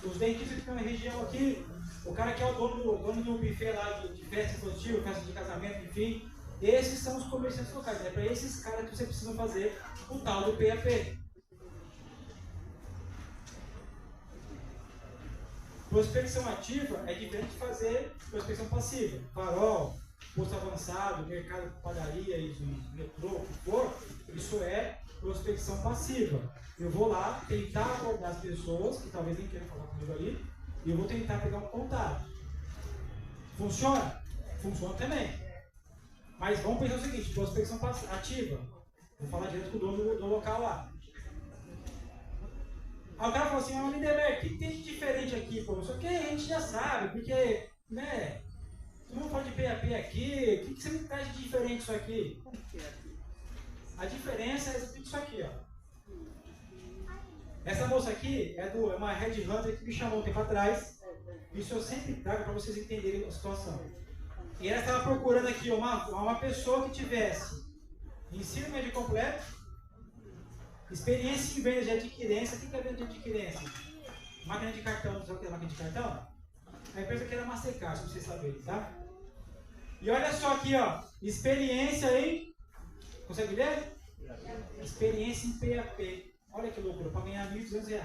os dentistas que estão na região aqui, o cara que é o dono do buffet lá de festa infantil, festa de casamento, enfim. Esses são os comerciantes locais. É para esses caras que você precisa fazer o tal do PAP. Prospecção ativa é diferente de fazer prospecção passiva. Farol, posto avançado, mercado, padaria, metrô, o que for, isso é prospecção passiva. Eu vou lá tentar abordar as pessoas que talvez nem queiram falar comigo ali e eu vou tentar pegar um contato. Funciona? Funciona também. Mas vamos pensar o seguinte, prospecção ativa. Vou falar direto com o dono do local lá. Aí o cara falou assim, mas Lindeberg, o que tem de diferente aqui, pô? Só que a gente já sabe, porque, né? Todo mundo fala de PAP aqui, o que você me traz de diferente isso aqui? A diferença é isso aqui, ó. Essa moça aqui é uma Red Hunter que me chamou um tempo atrás. Isso eu sempre trago para vocês entenderem a situação. E ela estava procurando aqui uma pessoa que tivesse ensino médio completo, experiência em venda de adquirência. O que é venda de adquirência? Máquina de cartão, sabe o que é máquina de cartão? A empresa que era Mastercard, se vocês saberem, tá? E olha só aqui, ó, experiência em... Consegue ler? Experiência em PAP. Olha que loucura, para ganhar R$1.200.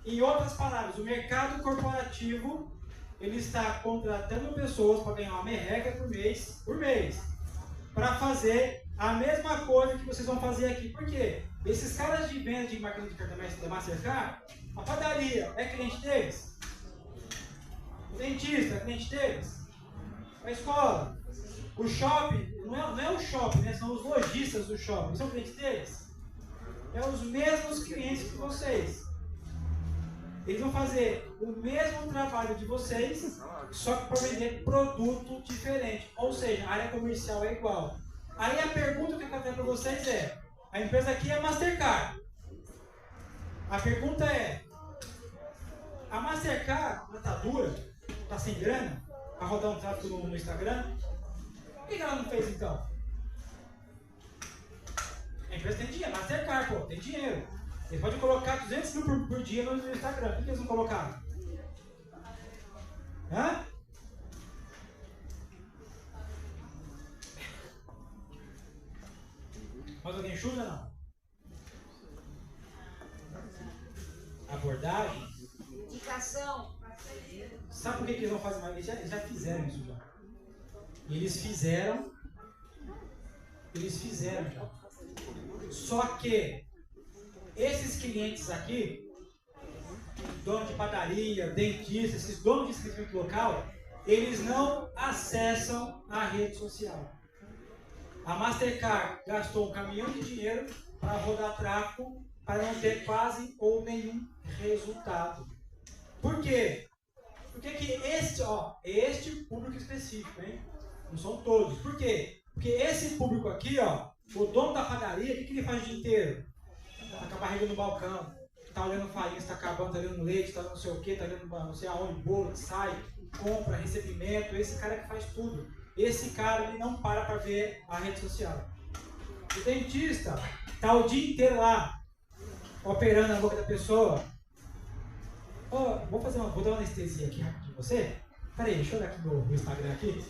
Em outras palavras, o mercado corporativo ele está contratando pessoas para ganhar uma merreca por mês, para fazer a mesma coisa que vocês vão fazer aqui. Por quê? Esses caras de venda de máquina de cartão da Mastercard, a padaria é cliente deles? O dentista é cliente deles? A escola? O shopping? Não é o shopping, né? São os lojistas do shopping. São clientes deles? É os mesmos clientes que vocês. Eles vão fazer o mesmo trabalho de vocês, só que para vender produto diferente. Ou seja, a área comercial é igual. Aí a pergunta que eu quero para vocês é, a empresa aqui é Mastercard. A pergunta é, A Mastercard, ela tá dura, tá sem grana, para rodar um tráfego no Instagram. Por que ela não fez então? A empresa tem dinheiro, Mastercard, pô, tem dinheiro. Eles podem colocar 200 mil por dia no Instagram. Por que eles não colocaram? Hã? Mais alguém chuta ou não? Abordagem? Indicação. Sabe por que eles não fazem mais? Eles já fizeram isso já. Eles fizeram já. Só que esses clientes aqui, dono de padaria, dentista, esses donos de estabelecimento local, eles não acessam a rede social. A Mastercard gastou um caminhão de dinheiro para rodar tráfego para não ter quase ou nenhum resultado. Por quê? Porque que este público específico, hein? Não são todos. Por quê? Porque esse público aqui, ó, o dono da padaria, o que ele faz o dia inteiro? Tá com a barriga no balcão, tá olhando farinha, tá acabando, tá olhando leite, tá não sei o que, tá olhando não sei aonde, bolo, sai, compra, recebimento, esse cara que faz tudo. Esse cara, ele não para ver a rede social. O dentista tá o dia inteiro lá, operando a boca da pessoa. Vou dar uma anestesia aqui rapidinho você. Peraí, deixa eu olhar aqui no Instagram aqui.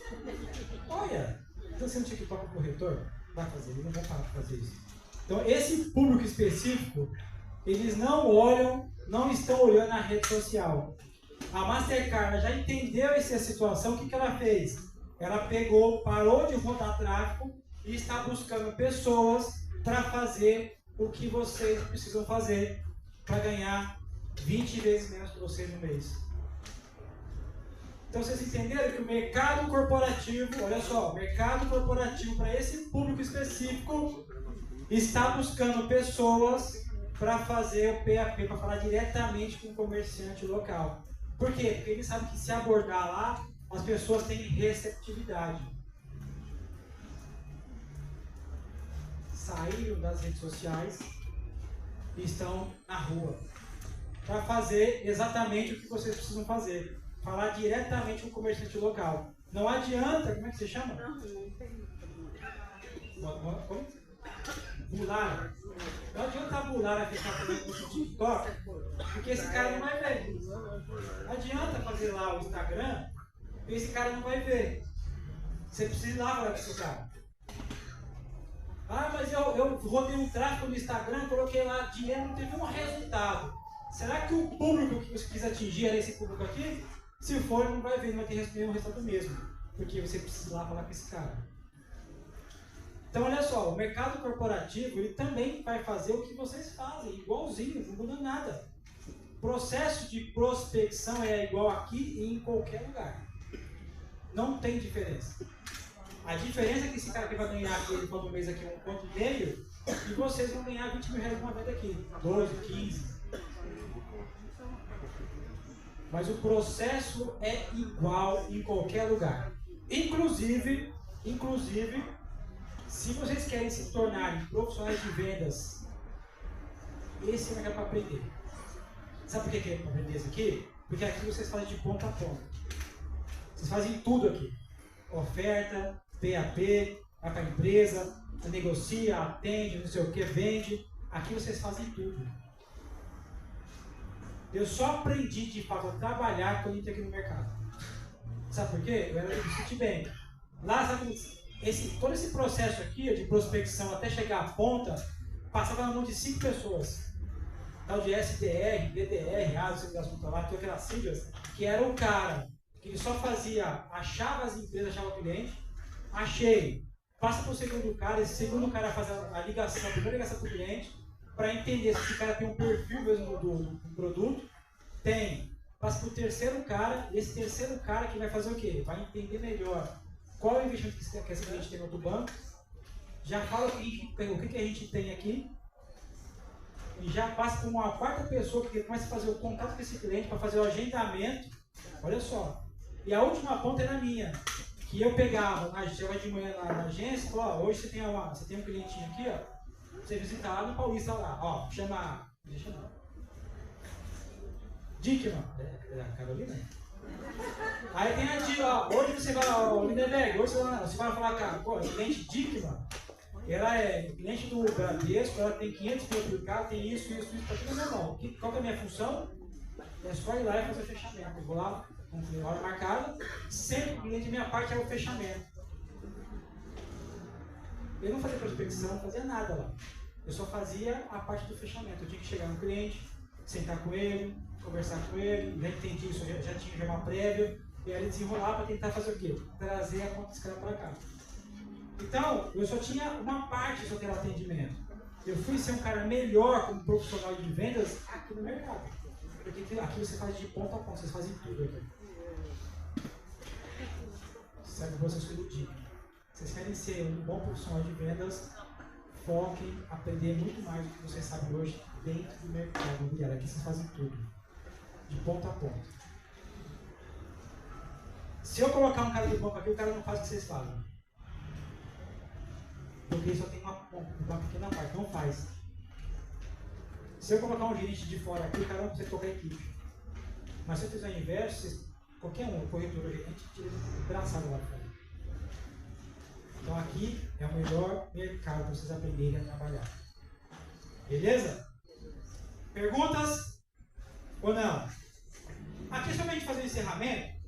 Olha, então você não tinha que tocar o corretor? Vai fazer, eles não vão parar de fazer isso. Então, esse público específico, eles não olham, não estão olhando na rede social. A Mastercard já entendeu essa situação, o que ela fez? Ela pegou, parou de rodar tráfego e está buscando pessoas para fazer o que vocês precisam fazer para ganhar 20 vezes menos que vocês no mês. Então vocês entenderam que o mercado corporativo, olha só, o mercado corporativo para esse público específico está buscando pessoas para fazer o PAP, para falar diretamente com o comerciante local. Por quê? Porque ele sabe que se abordar lá, as pessoas têm receptividade. Saíram das redes sociais e estão na rua para fazer exatamente o que vocês precisam fazer. Falar diretamente com o comerciante local. Não adianta, como é que você chama? Como? Bular. Não adianta a Bular ficar fazendo no TikTok, porque esse cara não vai ver. Não adianta fazer lá o Instagram, porque esse cara não vai ver. Você precisa ir lá falar com esse cara. Ah, mas eu rodei um tráfego no Instagram, coloquei lá dinheiro, não teve um resultado. Será que o público que você quis atingir era esse público aqui? Se for, não vai ver, não vai ter nenhum resultado mesmo. Porque você precisa ir lá falar com esse cara. Então, olha só, o mercado corporativo, ele também vai fazer o que vocês fazem, igualzinho, não muda nada. O processo de prospecção é igual aqui e em qualquer lugar. Não tem diferença. A diferença é que esse cara que vai ganhar aqui todo mês aqui um ponto e meio, e vocês vão ganhar 20 mil reais uma vez aqui. 12, 15. Mas o processo é igual em qualquer lugar. Inclusive, se vocês querem se tornarem profissionais de vendas, esse é para aprender. Sabe por que é para aprender isso aqui? Porque aqui vocês fazem de ponta a ponta. Vocês fazem tudo aqui. Oferta, PAP, vai para a empresa, negocia, atende, não sei o que, vende. Aqui vocês fazem tudo. Eu só aprendi de fato a trabalhar quando eu entrei aqui no mercado. Sabe por quê? Eu era do Citibank. Lá, sabe, todo esse processo aqui de prospecção até chegar à ponta, passava na mão de 5 pessoas. Tal de SDR, DDR, não sei das contas lá, aquelas siglas, que era o cara que ele só fazia, achava as empresas, achava o cliente, achei, passa para o segundo cara, esse segundo cara faz a ligação, a primeira ligação para o cliente, para entender se esse cara tem um perfil mesmo do produto, tem. Passa para o terceiro cara, e esse terceiro cara que vai fazer o quê? Vai entender melhor qual é o investimento que esse cliente tem no outro banco, já fala o que a gente tem aqui, e já passa para uma quarta pessoa que começa a fazer o contato com esse cliente para fazer o agendamento. Olha só. E a última ponta era minha, que eu pegava, chegava de manhã na agência e falava, ó, hoje você tem um clientinho aqui, ó. Você visita lá no Paulista lá, ó, chama. Deixa eu ver. Dickman. É a Carolina? Aí tem a dica, ó, hoje você vai, ó, Lindenberg, hoje você vai falar, cara, pô, a cliente Dickman, ela é cliente do Bradesco, ela tem 500 mil publicados, tem isso, tá tudo na minha mão. Qual que é a minha função? É só ir lá e fazer o fechamento. Eu vou lá, com hora marcada, sempre o cliente, minha parte é o fechamento. Eu não fazia prospecção, não fazia nada lá. Eu só fazia a parte do fechamento. Eu tinha que chegar no cliente, sentar com ele, conversar com ele, já entendi isso, já tinha uma prévia, e aí desenrolar para tentar fazer o quê? Trazer a conta desse cara para cá. Então, eu só tinha uma parte só ter atendimento. Eu fui ser um cara melhor como profissional de vendas aqui no mercado. Porque aqui você faz de ponta a ponta, vocês fazem tudo aqui. Sabe, vocês tudo dica. Vocês querem ser um bom profissional de vendas, foquem, aprender muito mais do que vocês sabem hoje dentro do mercado imobiliário. Aqui vocês fazem tudo, de ponta a ponta. Se eu colocar um cara do banco aqui, o cara não faz o que vocês fazem. Porque ele só tem uma pequena parte, não faz. Se eu colocar um gerente de fora aqui, o cara não consegue tocar a equipe. Mas se eu fizer o inverso, qualquer um, o corretor, a gente tira o braçado lá fora. Então aqui é o melhor mercado para vocês aprenderem a trabalhar. Beleza? Perguntas? Ou não? Aqui, só para a gente fazer o encerramento,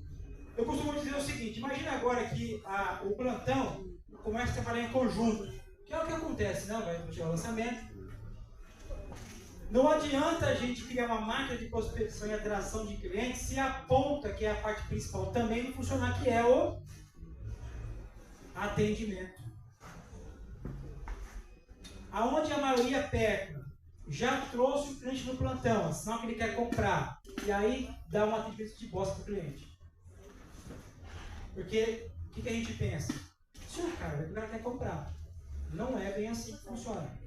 eu costumo dizer o seguinte: imagina agora que o plantão começa a trabalhar em conjunto. Que é o que acontece, não? Vai tirar o lançamento. Não adianta a gente criar uma máquina de prospecção e atração de clientes se a ponta, que é a parte principal, também não funcionar, que é o atendimento. Aonde a maioria peca, já trouxe o cliente no plantão, sinal que ele quer comprar, e aí dá um atendimento de bosta para o cliente. Porque o que a gente pensa? Se o cara quer comprar, não é bem assim que funciona.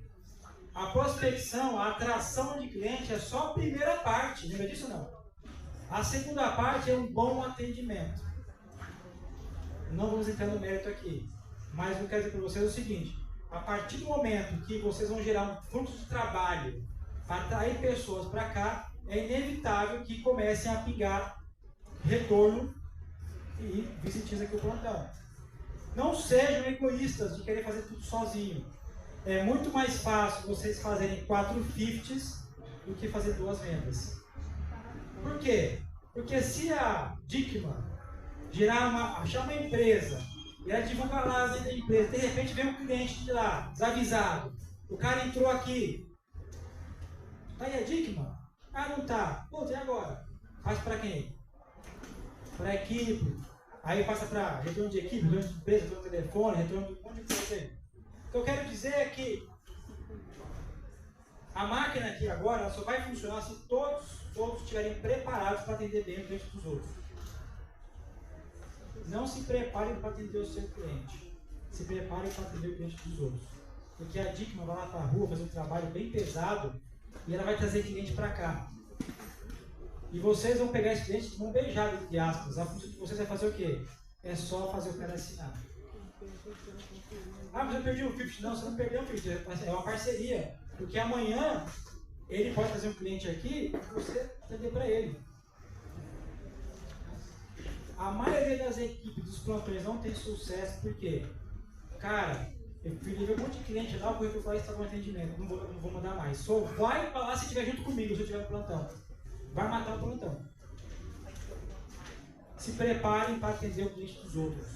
A prospecção, a atração de cliente é só a primeira parte, lembra disso ou não? A segunda parte é um bom atendimento. Não vamos entrar no mérito aqui, mas eu quero dizer para vocês o seguinte: a partir do momento que vocês vão gerar um fluxo de trabalho para atrair pessoas para cá, é inevitável que comecem a pingar retorno e visitas aqui o plantão. Não sejam egoístas de querer fazer tudo sozinho. É muito mais fácil vocês fazerem 4 50s do que fazer 2 vendas. Por quê? Porque se a Dickman achar uma empresa e ela divulgar lá dentro da empresa, de repente vem um cliente de lá, desavisado. O cara entrou aqui. Tá aí a Dickman? Ah, não tá. Pô, e agora? Faz para quem? Para a equipe. Aí passa para retorno de equipe, retorno de empresa, retorno de telefone, retorno de um monte de coisa. O que eu quero dizer é que a máquina aqui agora ela só vai funcionar se todos estiverem preparados para atender bem o cliente dos outros. Não se preparem para atender o seu cliente. Se preparem para atender o cliente dos outros. Porque a Dickman vai lá para a rua fazer um trabalho bem pesado e ela vai trazer cliente para cá. E vocês vão pegar esse cliente e vão beijar, entre aspas. A função de vocês vai fazer o quê? É só fazer o cara assinar. Ah, mas eu perdi o 50. Não, você não perdeu o 50. É uma parceria. Porque amanhã ele pode fazer um cliente aqui e você atender para ele. A maioria das equipes dos plantões não tem sucesso porque, cara, eu fui levar um monte de cliente lá, o corretor falou que está com atendimento, não vou mandar mais. Só vai para lá se estiver junto comigo, se eu estiver no plantão. Vai matar o plantão. Se preparem para atender o cliente dos outros.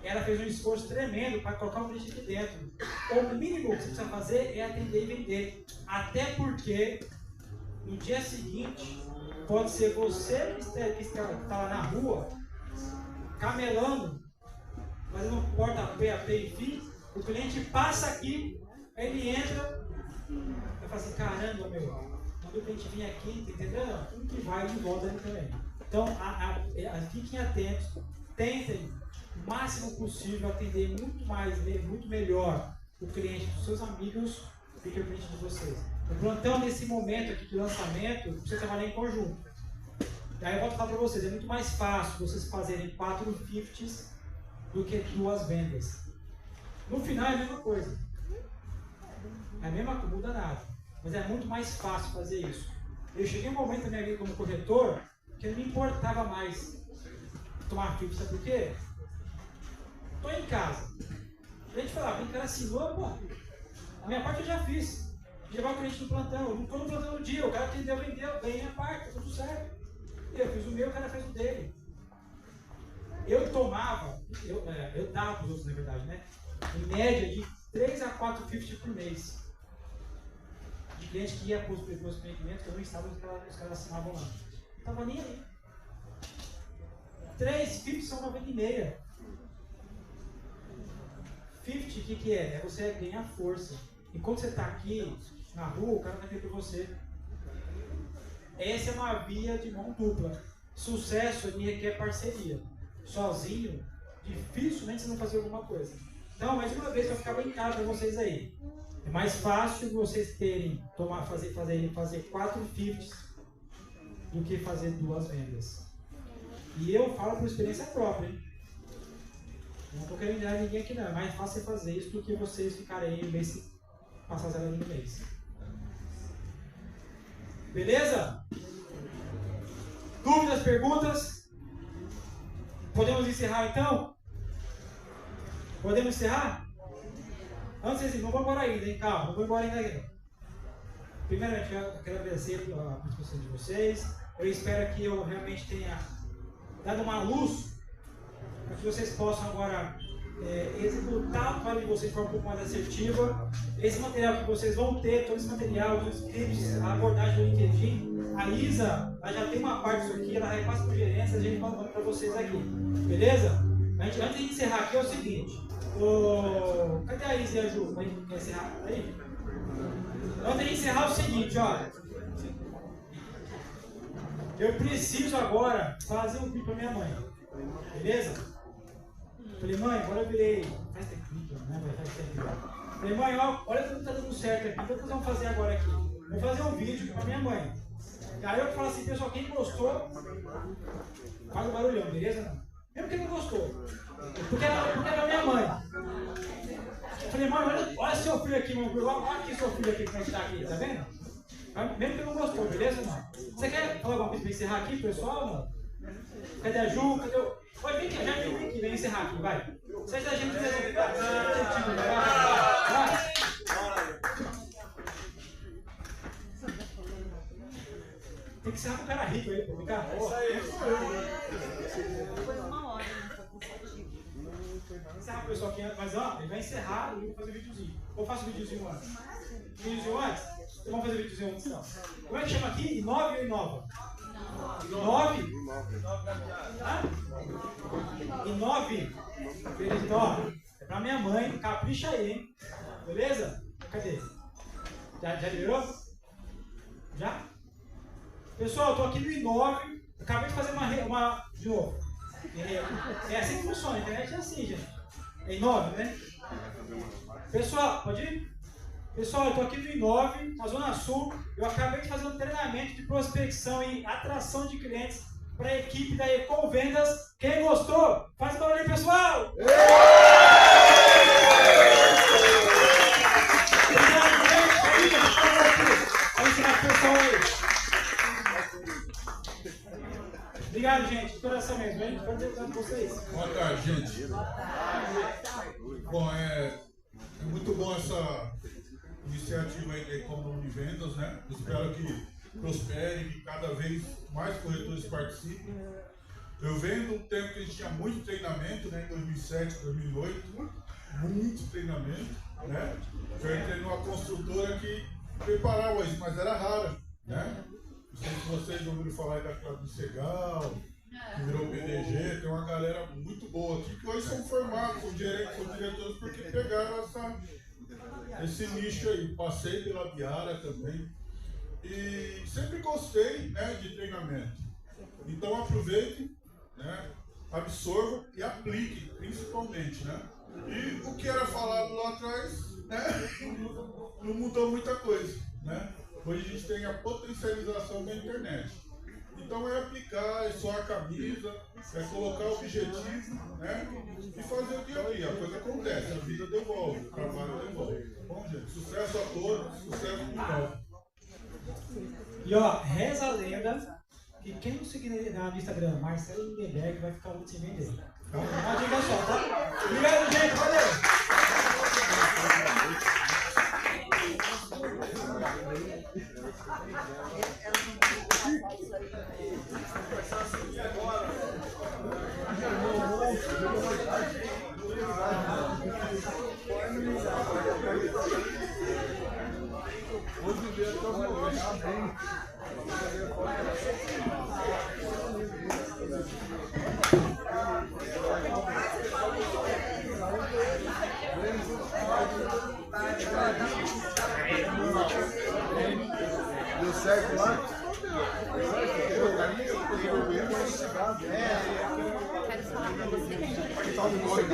Ela fez um esforço tremendo para colocar o cliente aqui dentro. O mínimo que você precisa fazer é atender e vender. Até porque no dia seguinte pode ser você que está lá na rua camelando, fazendo porta-pé, enfim. O cliente passa aqui, ele entra, vai falar assim: caramba, meu. Quando o cliente vem aqui, entendeu? Tudo que vai de volta ali também. Então, fiquem atentos, tentem o máximo possível atender muito melhor o cliente dos seus amigos do que o cliente de vocês. O plantão, nesse momento aqui de lançamento, precisa trabalhar em conjunto. Aí eu volto a falar para vocês, é muito mais fácil vocês fazerem 4 50s do que 2 vendas. No final é a mesma coisa. É a mesma coisa, não muda nada. Mas é muito mais fácil fazer isso. Eu cheguei um momento na minha vida como corretor que eu não me importava mais tomar 50, sabe por quê? Estou em casa. A gente falava, o cara assinou, pô. A minha parte eu já fiz. Levar o cliente no plantão. Eu não estou no plantão no dia. O cara atendeu, vendeu, ganhei a parte, tá tudo certo. Eu fiz o meu, o cara fez o dele. Eu tomava, eu dava para os outros, na verdade, né? Em média de 3 a 4 50 por mês. De cliente que ia para os meus empreendimentos, que eu não estava, os caras assinavam lá. Não estava nem aí. 3 50 são 90,5. 50, o que é? É você ganhar força. Enquanto você está aqui na rua, o cara vai vir para você. Essa é uma via de mão dupla. Sucesso ele requer parceria. Sozinho, dificilmente você vai fazer alguma coisa. Então, mais uma vez, eu ficava em casa para vocês aí. É mais fácil vocês terem, fazer 4 50s do que fazer 2 vendas. E eu falo por experiência própria, hein? Não estou querendo enganar ninguém aqui não. É mais fácil você fazer isso do que vocês ficarem aí no mês, passar 0 no mês. Beleza? Dúvidas, perguntas? Podemos encerrar então? Podemos encerrar? Antes de não vou embora ainda, hein? Calma, não vou embora ainda. Primeiramente, eu quero agradecer a participação de vocês. Eu espero que eu realmente tenha dado uma luz para que vocês possam agora executar o trabalho de vocês de forma um pouco mais assertiva. Esse material que vocês vão ter, todo esse material, os scripts, a abordagem do LinkedIn, a Isa, ela já tem uma parte disso aqui, ela repassa para o gerente, a gente vai mandando para vocês aqui. Beleza? Antes de encerrar aqui é o seguinte. Cadê a Isa e a Ju? Quer encerrar? Aí? Antes de encerrar é o seguinte, ó. Eu preciso agora fazer um vídeo para minha mãe. Beleza? Falei, mãe, agora eu virei. Faz tempo, né? Faz tempo. Falei, mãe, olha tudo que tá dando certo aqui. O que nós vamos fazer agora aqui? Vou fazer um vídeo para minha mãe. Aí eu falo assim, pessoal, quem gostou, faz o barulhão, beleza? Mesmo quem não gostou. Porque era minha mãe. Eu falei, mãe, olha seu filho aqui, meu filho. Olha aqui seu filho aqui, como é que tá aqui, tá vendo? Mesmo que não gostou, beleza, não? Você quer falar alguma coisa para encerrar aqui, pessoal? Não? Cadê a Ju? Cadê o... Oi, vem aqui, já vem aqui, vem encerrar aqui, vai. Seja a gente mesmo. Vai. Tem que encerrar com o cara rico aí, pô. Ficar boa. Foi uma hora, Encerrar o pessoal aqui, mas ó, ele vai encerrar e eu vou fazer videozinho. Ou faço videozinho antes? Videozinho antes? Então vamos fazer videozinho antes, não. Como é que chama aqui? Inove ou Inova? Inove? Inove? Beleza, então, ó, é pra minha mãe, capricha aí, hein? Beleza? Cadê? Já liberou? Já? Pessoal, eu tô aqui no Inove, acabei de fazer uma de novo. É assim que funciona, a internet é assim, gente. É Inove, né? Pessoal, pode ir? Pessoal, eu estou aqui no Inove, na Zona Sul. Eu acabei de fazer um treinamento de prospecção e atração de clientes para a equipe da Ecom Vendas. Quem gostou, faz barulho aí, pessoal! Obrigado, gente! Vamos ensinar o pessoal aí. Obrigado, gente. De coração mesmo, hein? Pode ter com vocês. Boa tarde, gente. Bom, é muito bom essa iniciativa aí da Ecom Vendas, né? Espero que prospere, que cada vez mais corretores participem. Eu venho de um tempo que a gente tinha muito treinamento, né? Em 2007, 2008, muito treinamento, né? Eu entrei numa construtora que preparava isso, mas era rara, né? Não sei se vocês ouviram falar aí da Claudio Segal, que virou PDG, tem uma galera muito boa aqui, que hoje são formados, são gerentes, são diretores, porque pegaram esse nicho aí. Passei pela Biara também e sempre gostei, né, de treinamento. Então aproveite, né, absorva e aplique, principalmente, né? E o que era falado lá atrás, né, não mudou muita coisa, né? Hoje a gente tem a potencialização da internet. Então é aplicar, é suar a camisa, é colocar o objetivo, né? E fazer o dia a dia. A coisa acontece, a vida devolve, o trabalho devolve. Bom, gente, sucesso a todos, sucesso mundial. E ó, reza a lenda que quem não seguir no Instagram, Marcelo Lindenberg, vai ficar muito sem vender. Então, uma dica só, tá? Obrigado, gente. Valeu! Deu certo lá? Quero falar com você.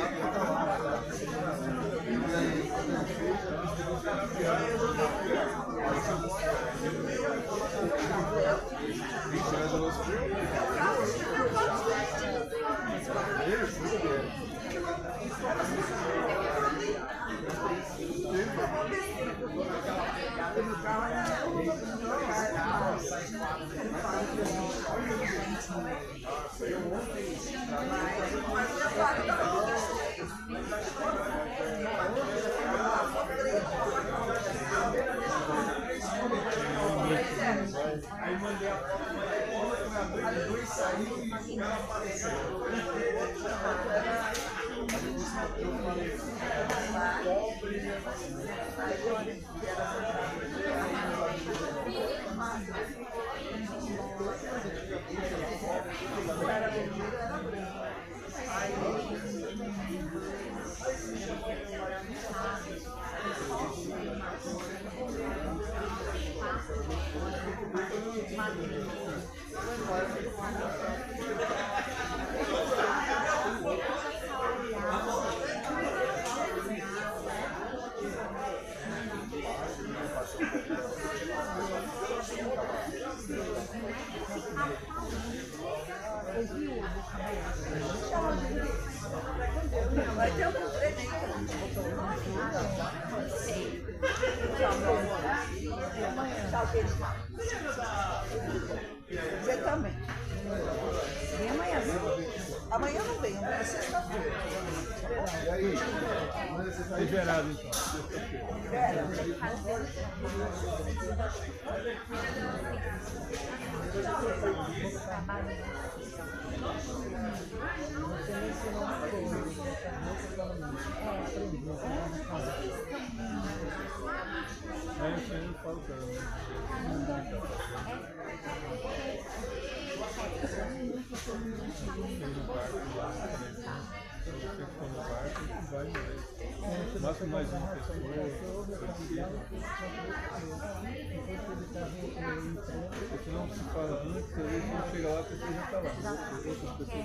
Aí mandei a foto, a luz saiu e o cara apareceu. Vai ter um presente. Você também. Vem amanhã. Amanhã eu não venho, é sexta-feira. E aí? Amanhã você está liberado então. Aí eu sempre falo para ela. Mostra mais uma pessoa. Porque não se fala antes, aí quando chega lá a pessoa já está lá. Outras pessoas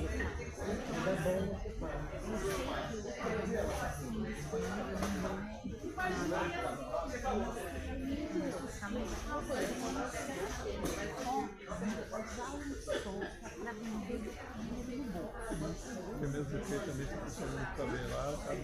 porque mesmo você também está funcionando para ver lá, está no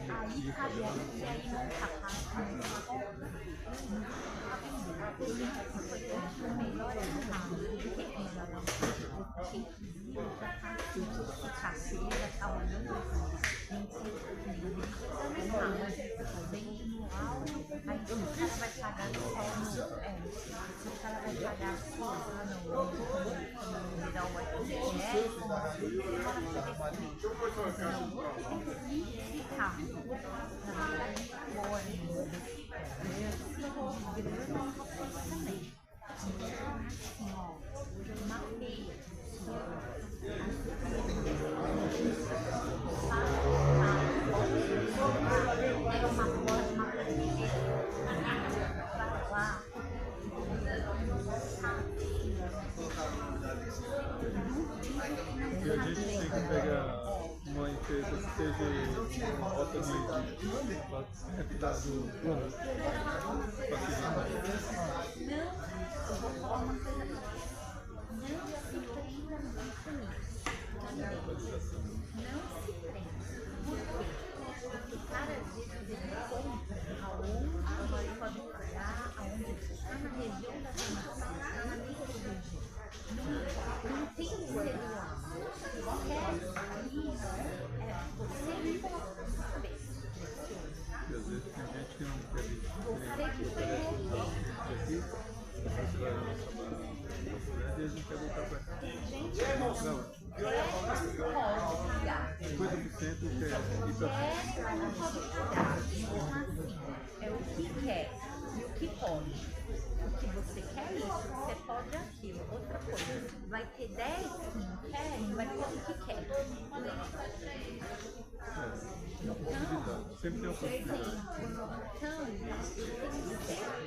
E a gente tem que pegar uma empresa que seja rota de do plano. Eu vou falar uma coisa aqui. Não se prenda muito comigo. Não se prenda. Por quê? Porque cada vez ele compra aonde ele pode pagar, aonde está na região da formação, está na mente cuidado. Então, assim, é o que quer e o que pode. O que você quer isso, você pode aquilo. Outra coisa, vai ter 10 que não querem, vai ter o que quer. Então, Sempre tem um então, eu tenho 7